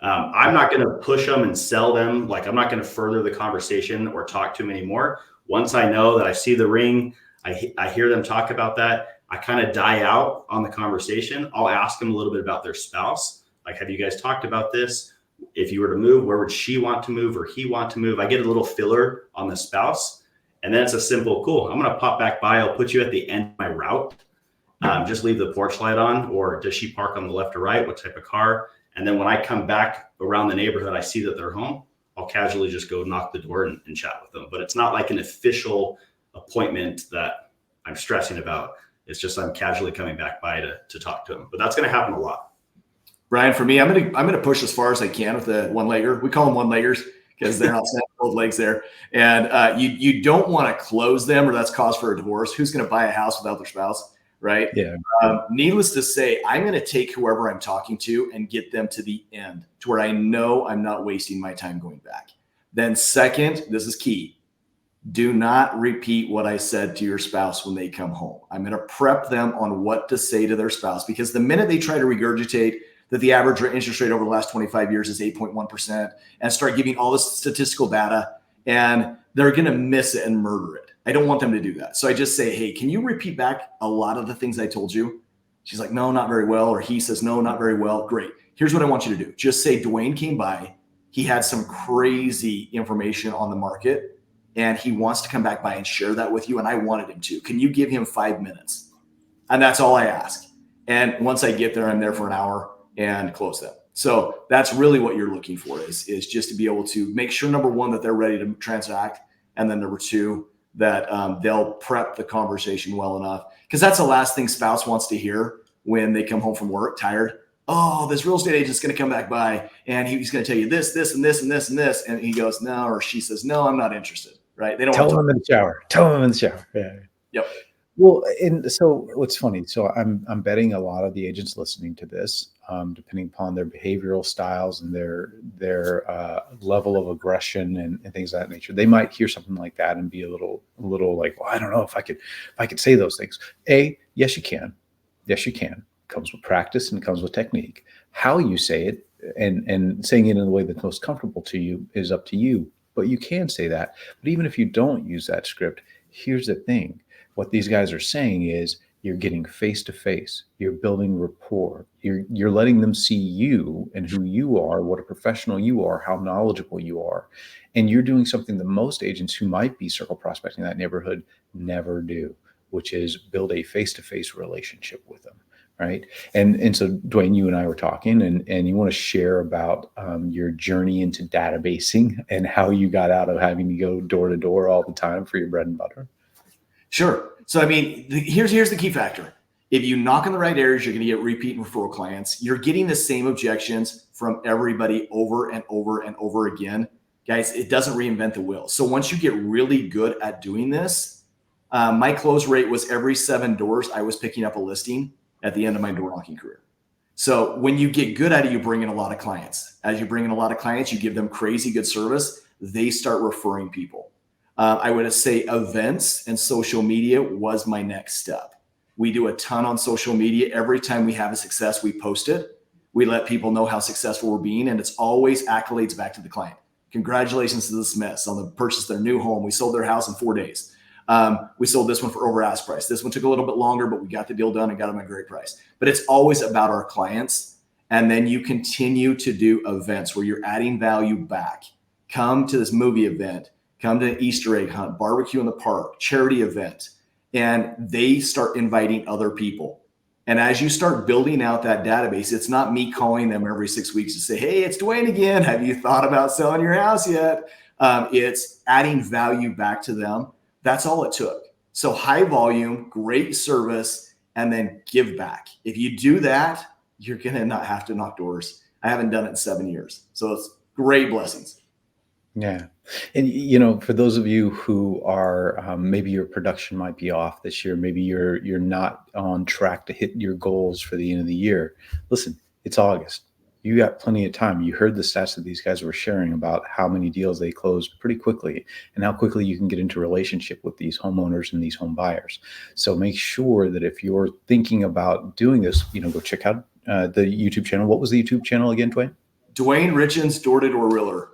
[SPEAKER 6] I'm not going to push them and sell them. Like, I'm not going to further the conversation or talk to them anymore. Once I know that I see the ring, I hear them talk about that, I kind of die out on the conversation. I'll ask them a little bit about their spouse. Like, have you guys talked about this? If you were to move, where would she want to move or he want to move? I get a little filler on the spouse. And then it's a simple, cool, I'm going to pop back by. I'll put you at the end of my route. Just leave the porch light on, or does she park on the left or right? What type of car? And then when I come back around the neighborhood, I see that they're home. I'll casually just go knock the door and chat with them. But it's not like an official appointment that I'm stressing about. It's just I'm casually coming back by to talk to them. But that's going to happen a lot.
[SPEAKER 5] Brian, for me, I'm gonna push as far as I can with the one-legger. We call them one-leggers because they're not both legs there. And you don't want to close them, or that's cause for a divorce. Who's going to buy a house without their spouse, right?
[SPEAKER 4] Yeah.
[SPEAKER 5] Needless to say, I'm going to take whoever I'm talking to and get them to the end, to where I know I'm not wasting my time going back. Then second, this is key. Do not repeat what I said to your spouse when they come home. I'm going to prep them on what to say to their spouse, because the minute they try to regurgitate that the average interest rate over the last 25 years is 8.1% and start giving all this statistical data, and they're going to miss it and murder it. I don't want them to do that. So I just say, hey, can you repeat back a lot of the things I told you? She's like, no, not very well. Or he says, no, not very well. Great. Here's what I want you to do. Just say Duane came by. He had some crazy information on the market, and he wants to come back by and share that with you. And I wanted him to. Can you give him 5 minutes? And that's all I ask. And once I get there, I'm there for an hour and close them. So that's really what you're looking for, is just to be able to make sure, number one, that they're ready to transact. And then number two, that they'll prep the conversation well enough. Because that's the last thing spouse wants to hear when they come home from work tired. Oh, this real estate agent's going to come back by and he's going to tell you this, this, and this, and this, and this. And he goes, no, or she says, no, I'm not interested. Right. They don't
[SPEAKER 4] tell them in the shower. Tell them in the shower. Yeah.
[SPEAKER 5] Yep.
[SPEAKER 4] Well, and so what's funny, so I'm betting a lot of the agents listening to this, depending upon their behavioral styles and their level of aggression and things of that nature, they might hear something like that and be a little like, well, I don't know if I could say those things. Yes, you can. Yes, you can. It comes with practice and it comes with technique. How you say it and saying it in the way that's most comfortable to you is up to you. But you can say that. But even if you don't use that script, here's the thing. What these guys are saying is you're getting face to face, you're building rapport, you're letting them see you and who you are, what a professional you are, how knowledgeable you are. And you're doing something that most agents who might be circle prospecting that neighborhood never do, which is build a face-to-face relationship with them. Right. And so, Duane, you and I were talking and you want to share about your journey into databasing and how you got out of having to go door to door all the time for your bread and butter.
[SPEAKER 5] Sure. So, I mean, here's the key factor. If you knock on the right areas, you're going to get repeat and referral clients. You're getting the same objections from everybody over and over and over again. Guys, it doesn't reinvent the wheel. So once you get really good at doing this, my close rate was every 7 doors, I was picking up a listing at the end of my door knocking career. So when you get good at it, you bring in a lot of clients. As you bring in a lot of clients, you give them crazy good service. They start referring people. I would say events and social media was my next step. We do a ton on social media. Every time we have a success, we post it. We let people know how successful we're being, and it's always accolades back to the client. Congratulations to the Smiths on the purchase of their new home. We sold their house in 4 days. We sold this one for over ask price. This one took a little bit longer, but we got the deal done and got them at a great price. But it's always about our clients. And then you continue to do events where you're adding value back. Come to this movie event. Come to an Easter egg hunt, barbecue in the park, charity event, and they start inviting other people. And as you start building out that database, it's not me calling them every 6 weeks to say, hey, it's Duane again. Have you thought about selling your house yet? It's adding value back to them. That's all it took. So high volume, great service, and then give back. If you do that, you're going to not have to knock doors. I haven't done it in 7 years. So it's great blessings.
[SPEAKER 4] Yeah. And, you know, for those of you who are, maybe your production might be off this year, maybe you're not on track to hit your goals for the end of the year. Listen, it's August. You got plenty of time. You heard the stats that these guys were sharing about how many deals they closed pretty quickly and how quickly you can get into relationship with these homeowners and these home buyers. So make sure that if you're thinking about doing this, you know, go check out the YouTube channel. What was the YouTube channel again, Duane?
[SPEAKER 5] Duane Richins, door-to-door realtor.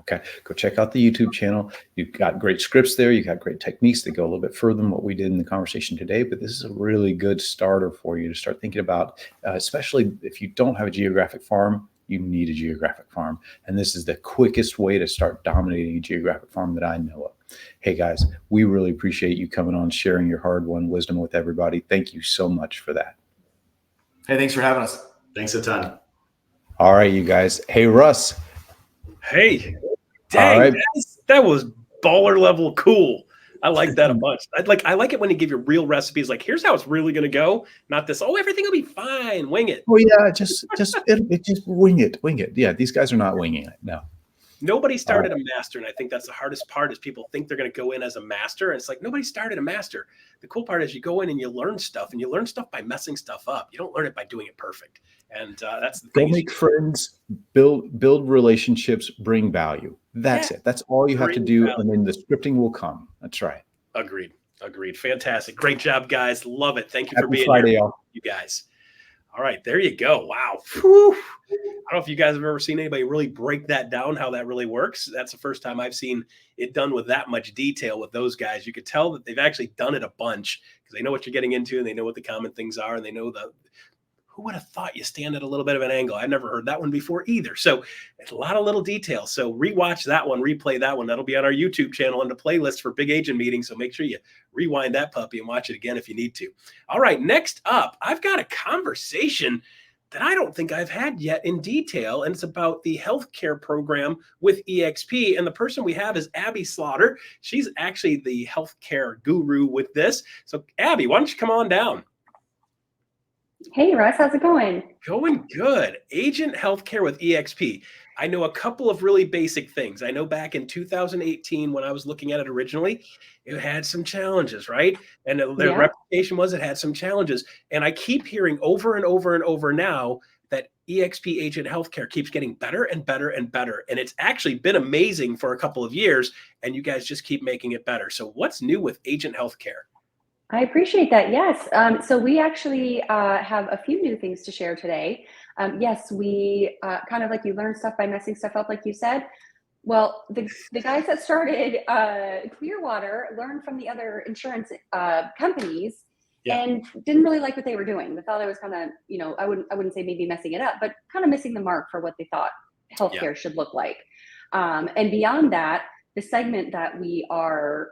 [SPEAKER 4] Okay, go check out the YouTube channel. You've got great scripts there. You've got great techniques that go a little bit further than what we did in the conversation today, but this is a really good starter for you to start thinking about, especially if you don't have a geographic farm, you need a geographic farm. And this is the quickest way to start dominating a geographic farm that I know of. Hey guys, we really appreciate you coming on, sharing your hard-won wisdom with everybody. Thank you so much for that.
[SPEAKER 5] Hey, thanks for having us.
[SPEAKER 6] Thanks a ton.
[SPEAKER 4] All right, you guys. Hey, Russ.
[SPEAKER 1] Hey, dang,
[SPEAKER 4] right.
[SPEAKER 1] that was baller level cool. I like that a bunch. I like it when you give you real recipes. Like, here's how it's really going to go. Not this. Oh, everything will be fine. Wing it.
[SPEAKER 4] Oh yeah, just wing it. Yeah, these guys are not winging it. No.
[SPEAKER 1] Nobody started a master, and I think that's the hardest part. Is people think they're going to go in as a master, and it's like nobody started a master. The cool part is you go in and you learn stuff, and you learn stuff by messing stuff up. You don't learn it by doing it perfect, and that's the thing.
[SPEAKER 4] Go make friends, build relationships, bring value. That's it. That's all you have to do, and then the scripting will come. That's right.
[SPEAKER 1] Agreed. Fantastic. Great job, guys. Love it. Thank you for being
[SPEAKER 4] Friday,
[SPEAKER 1] here,
[SPEAKER 4] y'all.
[SPEAKER 1] you guys. All right, there you go. Wow. Whew. I don't know if you guys have ever seen anybody really break that down, how that really works. That's the first time I've seen it done with that much detail with those guys. You could tell that they've actually done it a bunch because they know what you're getting into and they know what the common things are and they know who would have thought you stand at a little bit of an angle? I've never heard that one before either. So it's a lot of little details. So rewatch that one, replay that one. That'll be on our YouTube channel in the playlist for Big Agent Meetings. So make sure you rewind that puppy and watch it again if you need to. All right, next up, I've got a conversation that I don't think I've had yet in detail, and it's about the healthcare program with EXP. And the person we have is Abby Slaughter. She's actually the healthcare guru with this. So Abby, why don't you come on down?
[SPEAKER 7] Hey, Russ, how's it going?
[SPEAKER 1] Going good. Agent healthcare with EXP. I know a couple of really basic things. I know back in 2018, when I was looking at it originally, it had some challenges, right? And their reputation was it had some challenges. And I keep hearing over and over and over now that EXP Agent Healthcare keeps getting better and better and better. And it's actually been amazing for a couple of years, and you guys just keep making it better. So what's new with Agent Healthcare?
[SPEAKER 7] I appreciate that. Yes. So we actually have a few new things to share today. Yes, we kind of like you learn stuff by messing stuff up, like you said. Well, the guys that started Clearwater learned from the other insurance companies and didn't really like what they were doing. They thought it was kind of, I wouldn't say maybe messing it up, but kind of missing the mark for what they thought healthcare should look like. And beyond that, the segment that we are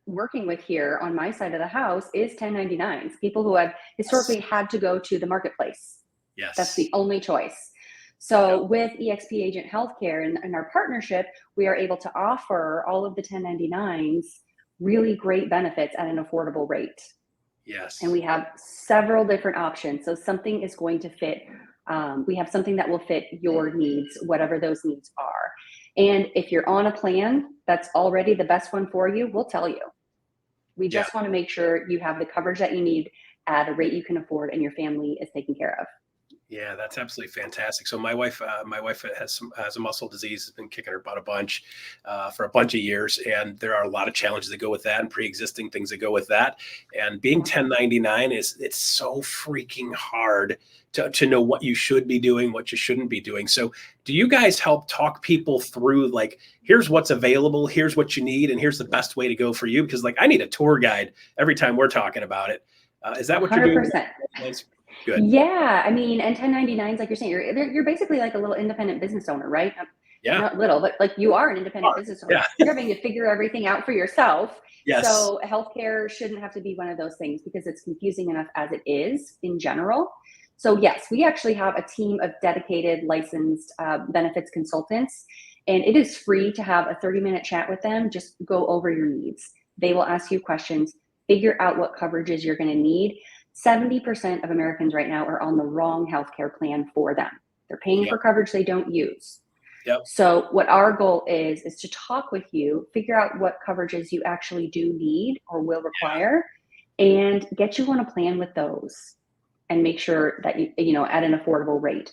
[SPEAKER 7] working with here on my side of the house is 1099s, people who have historically had to go to the marketplace.
[SPEAKER 1] Yes.
[SPEAKER 7] That's the only choice. So with EXP Agent Healthcare and our partnership, we are able to offer all of the 1099s really great benefits at an affordable rate.
[SPEAKER 1] Yes.
[SPEAKER 7] And we have several different options. So something is going to fit. We have something that will fit your needs, whatever those needs are. And if you're on a plan that's already the best one for you, we'll tell you. We just want to make sure you have the coverage that you need at a rate you can afford and your family is taken care of.
[SPEAKER 1] Yeah, that's absolutely fantastic. So my wife has a muscle disease, has been kicking her butt a bunch for a bunch of years, and there are a lot of challenges that go with that, and pre-existing things that go with that. And being 1099 it's so freaking hard to know what you should be doing, what you shouldn't be doing. So do you guys help talk people through, like, here's what's available, here's what you need, and here's the best way to go for you? Because, like, I need a tour guide every time we're talking about it. Is that what 100%. You're doing? Good.
[SPEAKER 7] Yeah, I mean, and 1099s, like you're saying, you're basically like a little independent business owner, right?
[SPEAKER 1] Yeah.
[SPEAKER 7] Not little, but like you are an independent business owner.
[SPEAKER 1] Yeah.
[SPEAKER 7] You're having to figure everything out for yourself.
[SPEAKER 1] Yes.
[SPEAKER 7] So healthcare shouldn't have to be one of those things because it's confusing enough as it is in general. So yes, we actually have a team of dedicated licensed benefits consultants, and it is free to have a 30-minute chat with them. Just go over your needs. They will ask you questions, figure out what coverages you're going to need. 70% of Americans right now are on the wrong healthcare plan for them. They're paying for coverage they don't use.
[SPEAKER 1] Yep.
[SPEAKER 7] So what our goal is to talk with you, figure out what coverages you actually do need or will require, and get you on a plan with those and make sure that you at an affordable rate.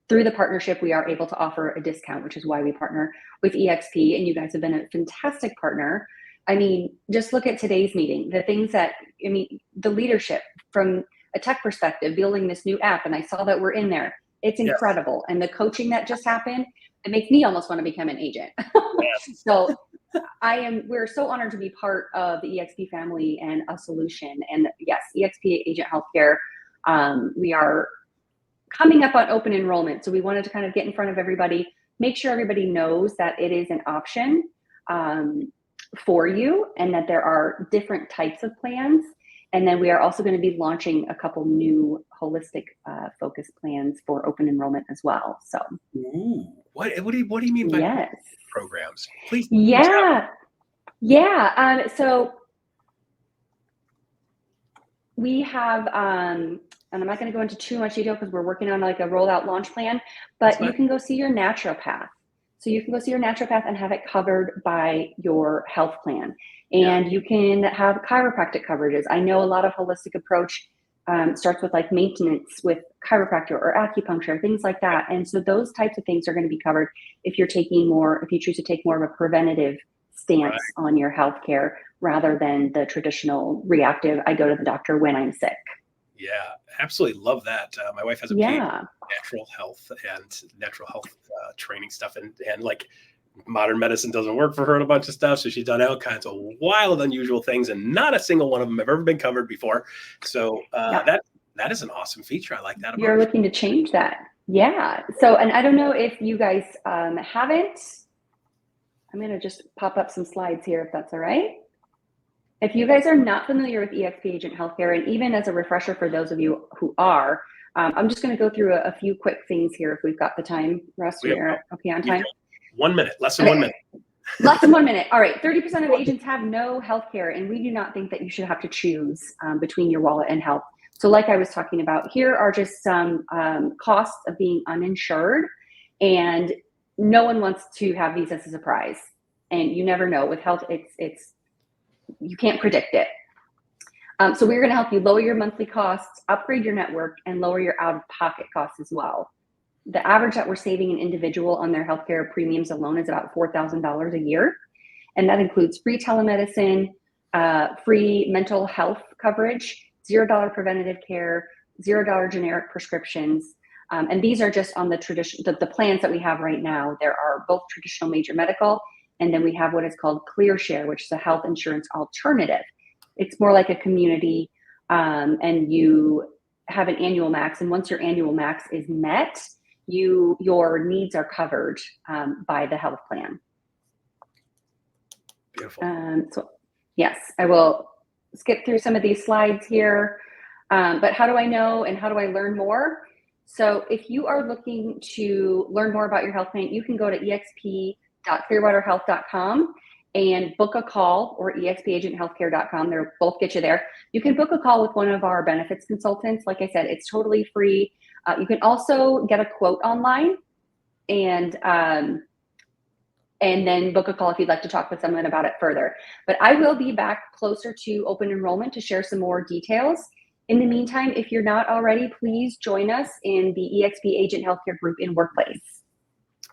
[SPEAKER 7] Through the partnership, we are able to offer a discount, which is why we partner with EXP, and you guys have been a fantastic partner. I mean, just look at today's meeting, the leadership from a tech perspective, building this new app, and I saw that we're in there. It's
[SPEAKER 1] Yes.
[SPEAKER 7] incredible. And the coaching that just happened, it makes me almost want to become an agent.
[SPEAKER 1] Yes.
[SPEAKER 7] So we're so honored to be part of the EXP family and a solution. And yes, EXP Agent HealthCare, we are coming up on open enrollment. So we wanted to kind of get in front of everybody, make sure everybody knows that it is an option for you and that there are different types of plans. And then we are also going to be launching a couple new holistic focus plans for open enrollment as well. So,
[SPEAKER 1] Ooh, what do you mean by
[SPEAKER 7] yes,
[SPEAKER 1] programs? Please.
[SPEAKER 7] yeah. So we have, and I'm not going to go into too much detail because we're working on like a rollout launch plan, but you can go see your naturopath. So you can go see your naturopath and have it covered by your health plan. And you can have chiropractic coverages. I know a lot of holistic approach starts with like maintenance with chiropractor or acupuncture, things like that. And so those types of things are going to be covered if you choose to take more of a preventative stance on your healthcare rather than the traditional reactive, I go to the doctor when I'm sick.
[SPEAKER 1] Yeah, absolutely love that. My wife has a PhD in natural health and natural health training stuff, and like modern medicine doesn't work for her and a bunch of stuff. So she's done all kinds of wild, unusual things, and not a single one of them have ever been covered before. So that is an awesome feature. I like that about
[SPEAKER 7] You're looking to change that. Yeah. So, and I don't know if you guys haven't. I'm going to just pop up some slides here if that's all right. If you guys are not familiar with EXP Agent HealthCare, and even as a refresher for those of you who are, I'm just going to go through a few quick things here if we've got the time. Russ, we're okay on time?
[SPEAKER 1] 1 minute, less than 1 minute.
[SPEAKER 7] Less than 1 minute. All right. 30% of agents have no healthcare, and we do not think that you should have to choose between your wallet and health. So like I was talking about, here are just some costs of being uninsured, and no one wants to have these as a surprise. And you never know. With health, it's you can't predict it. So we're going to help you lower your monthly costs, upgrade your network, and lower your out-of-pocket costs as well. The average that we're saving an individual on their healthcare premiums alone is about $4,000 a year. And that includes free telemedicine, free mental health coverage, $0 preventative care, $0 generic prescriptions. And these are just on the plans that we have right now. There are both traditional major medical, and then we have what is called ClearShare, which is a health insurance alternative. It's more like a community, and you have an annual max. And once your annual max is met, your needs are covered by the health plan.
[SPEAKER 1] Beautiful.
[SPEAKER 7] So yes, I will skip through some of these slides here. But how do I know and how do I learn more? So if you are looking to learn more about your health plan, you can go to exp.clearwaterhealth.com and book a call, or expagенthealthcare.com. They'll both get you there. You can book a call with one of our benefits consultants. Like I said, it's totally free. You can also get a quote online and then book a call if you'd like to talk with someone about it further. But I will be back closer to open enrollment to share some more details. In the meantime, if you're not already, please join us in the EXP Agent HealthCare group in Workplace.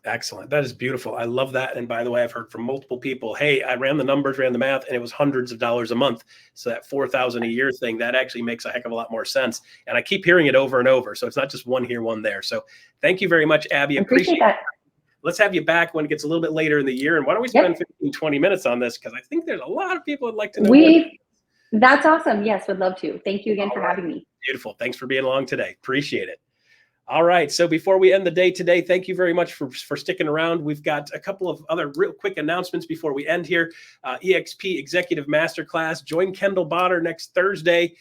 [SPEAKER 1] Excellent. That is beautiful. I love that. And by the way, I've heard from multiple people, hey, I ran the numbers, ran the math, and it was hundreds of dollars a month. So that $4,000 a year thing, that actually makes a heck of a lot more sense. And I keep hearing it over and over. So it's not just one here, one there. So thank you very much, Abby.
[SPEAKER 7] Appreciate that.
[SPEAKER 1] Let's have you back when it gets a little bit later in the year. And why don't we spend 15, 20 minutes on this? Because I think there's a lot of people who'd like to know.
[SPEAKER 7] That's awesome. Yes, would love to. Thank you again for having me.
[SPEAKER 1] Beautiful. Thanks for being along today. Appreciate it. All right. So before we end the day today, thank you very much for sticking around. We've got a couple of other real quick announcements before we end here. EXP Executive Masterclass. Join Kendall Botter next Thursday.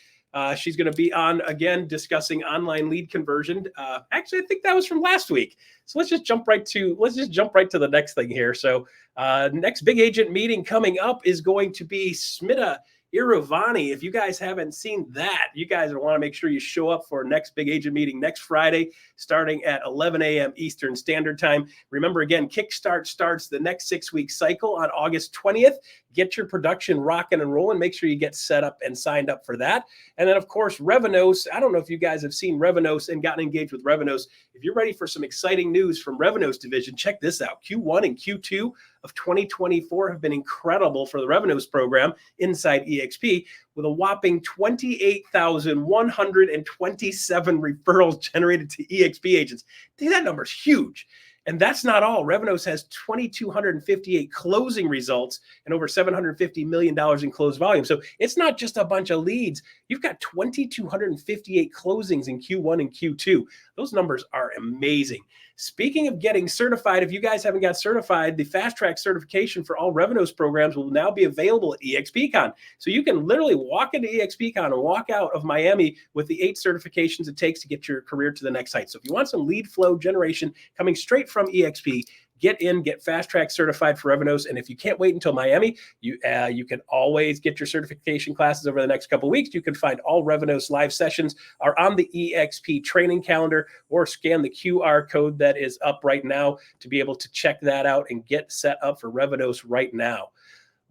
[SPEAKER 1] She's going to be on again discussing online lead conversion. Actually, I think that was from last week. So let's just jump right to the next thing here. So next big agent meeting coming up is going to be Smita Iravani. If you guys haven't seen that, you guys want to make sure you show up for next big agent meeting next Friday, starting at 11 a.m. Eastern Standard Time. Remember, again, Kickstart starts the next 6-week cycle on August 20th. get your production rocking and rolling. Make sure you get set up and signed up for that. And then, of course, Revenos. I don't know if you guys have seen Revenos and gotten engaged with Revenos. If you're ready for some exciting news from Revenos division, check this out. Q1 and Q2 of 2024 have been incredible for the Revenos program inside EXP, with a whopping 28,127 referrals generated to EXP agents. That number's huge. And that's not all. Revenos has 2,258 closing results and over $750 million in closed volume. So it's not just a bunch of leads. You've got 2,258 closings in Q1 and Q2. Those numbers are amazing. Speaking of getting certified, if you guys haven't got certified, the fast track certification for all Revenos programs will now be available at EXPCon. So you can literally walk into EXPCon and walk out of Miami with the 8 certifications it takes to get your career to the next height. So if you want some lead flow generation coming straight from EXP, get fast track certified for Revenos. And if you can't wait until Miami, you can always get your certification classes over the next couple of weeks. You can find all Revenos live sessions are on the EXP training calendar, or scan the QR code that is up right now to be able to check that out and get set up for Revenos right now.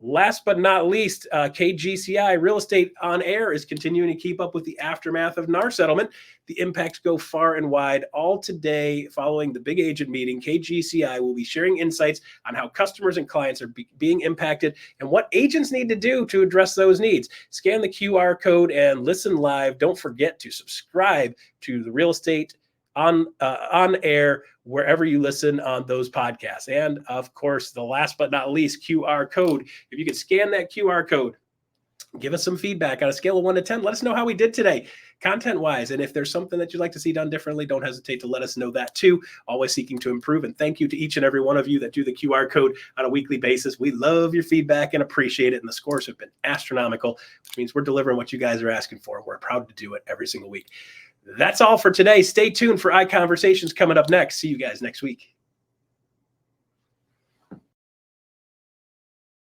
[SPEAKER 1] Last but not least, KGCI Real Estate On Air is continuing to keep up with the aftermath of NAR settlement. The impacts go far and wide. All today, following the big agent meeting, KGCI will be sharing insights on how customers and clients are being impacted and what agents need to do to address those needs. Scan the QR code and listen live. Don't forget to subscribe to the Real Estate on Air wherever you listen on those podcasts. And of course, the last but not least, QR code. If you can scan that QR code, give us some feedback on a scale of 1 to 10. Let us know how we did today, content-wise. And if there's something that you'd like to see done differently, don't hesitate to let us know that too. Always seeking to improve. And thank you to each and every one of you that do the QR code on a weekly basis. We love your feedback and appreciate it. And the scores have been astronomical, which means we're delivering what you guys are asking for. We're proud to do it every single week. That's all for today. Stay tuned for iConversations coming up next. See you guys next week.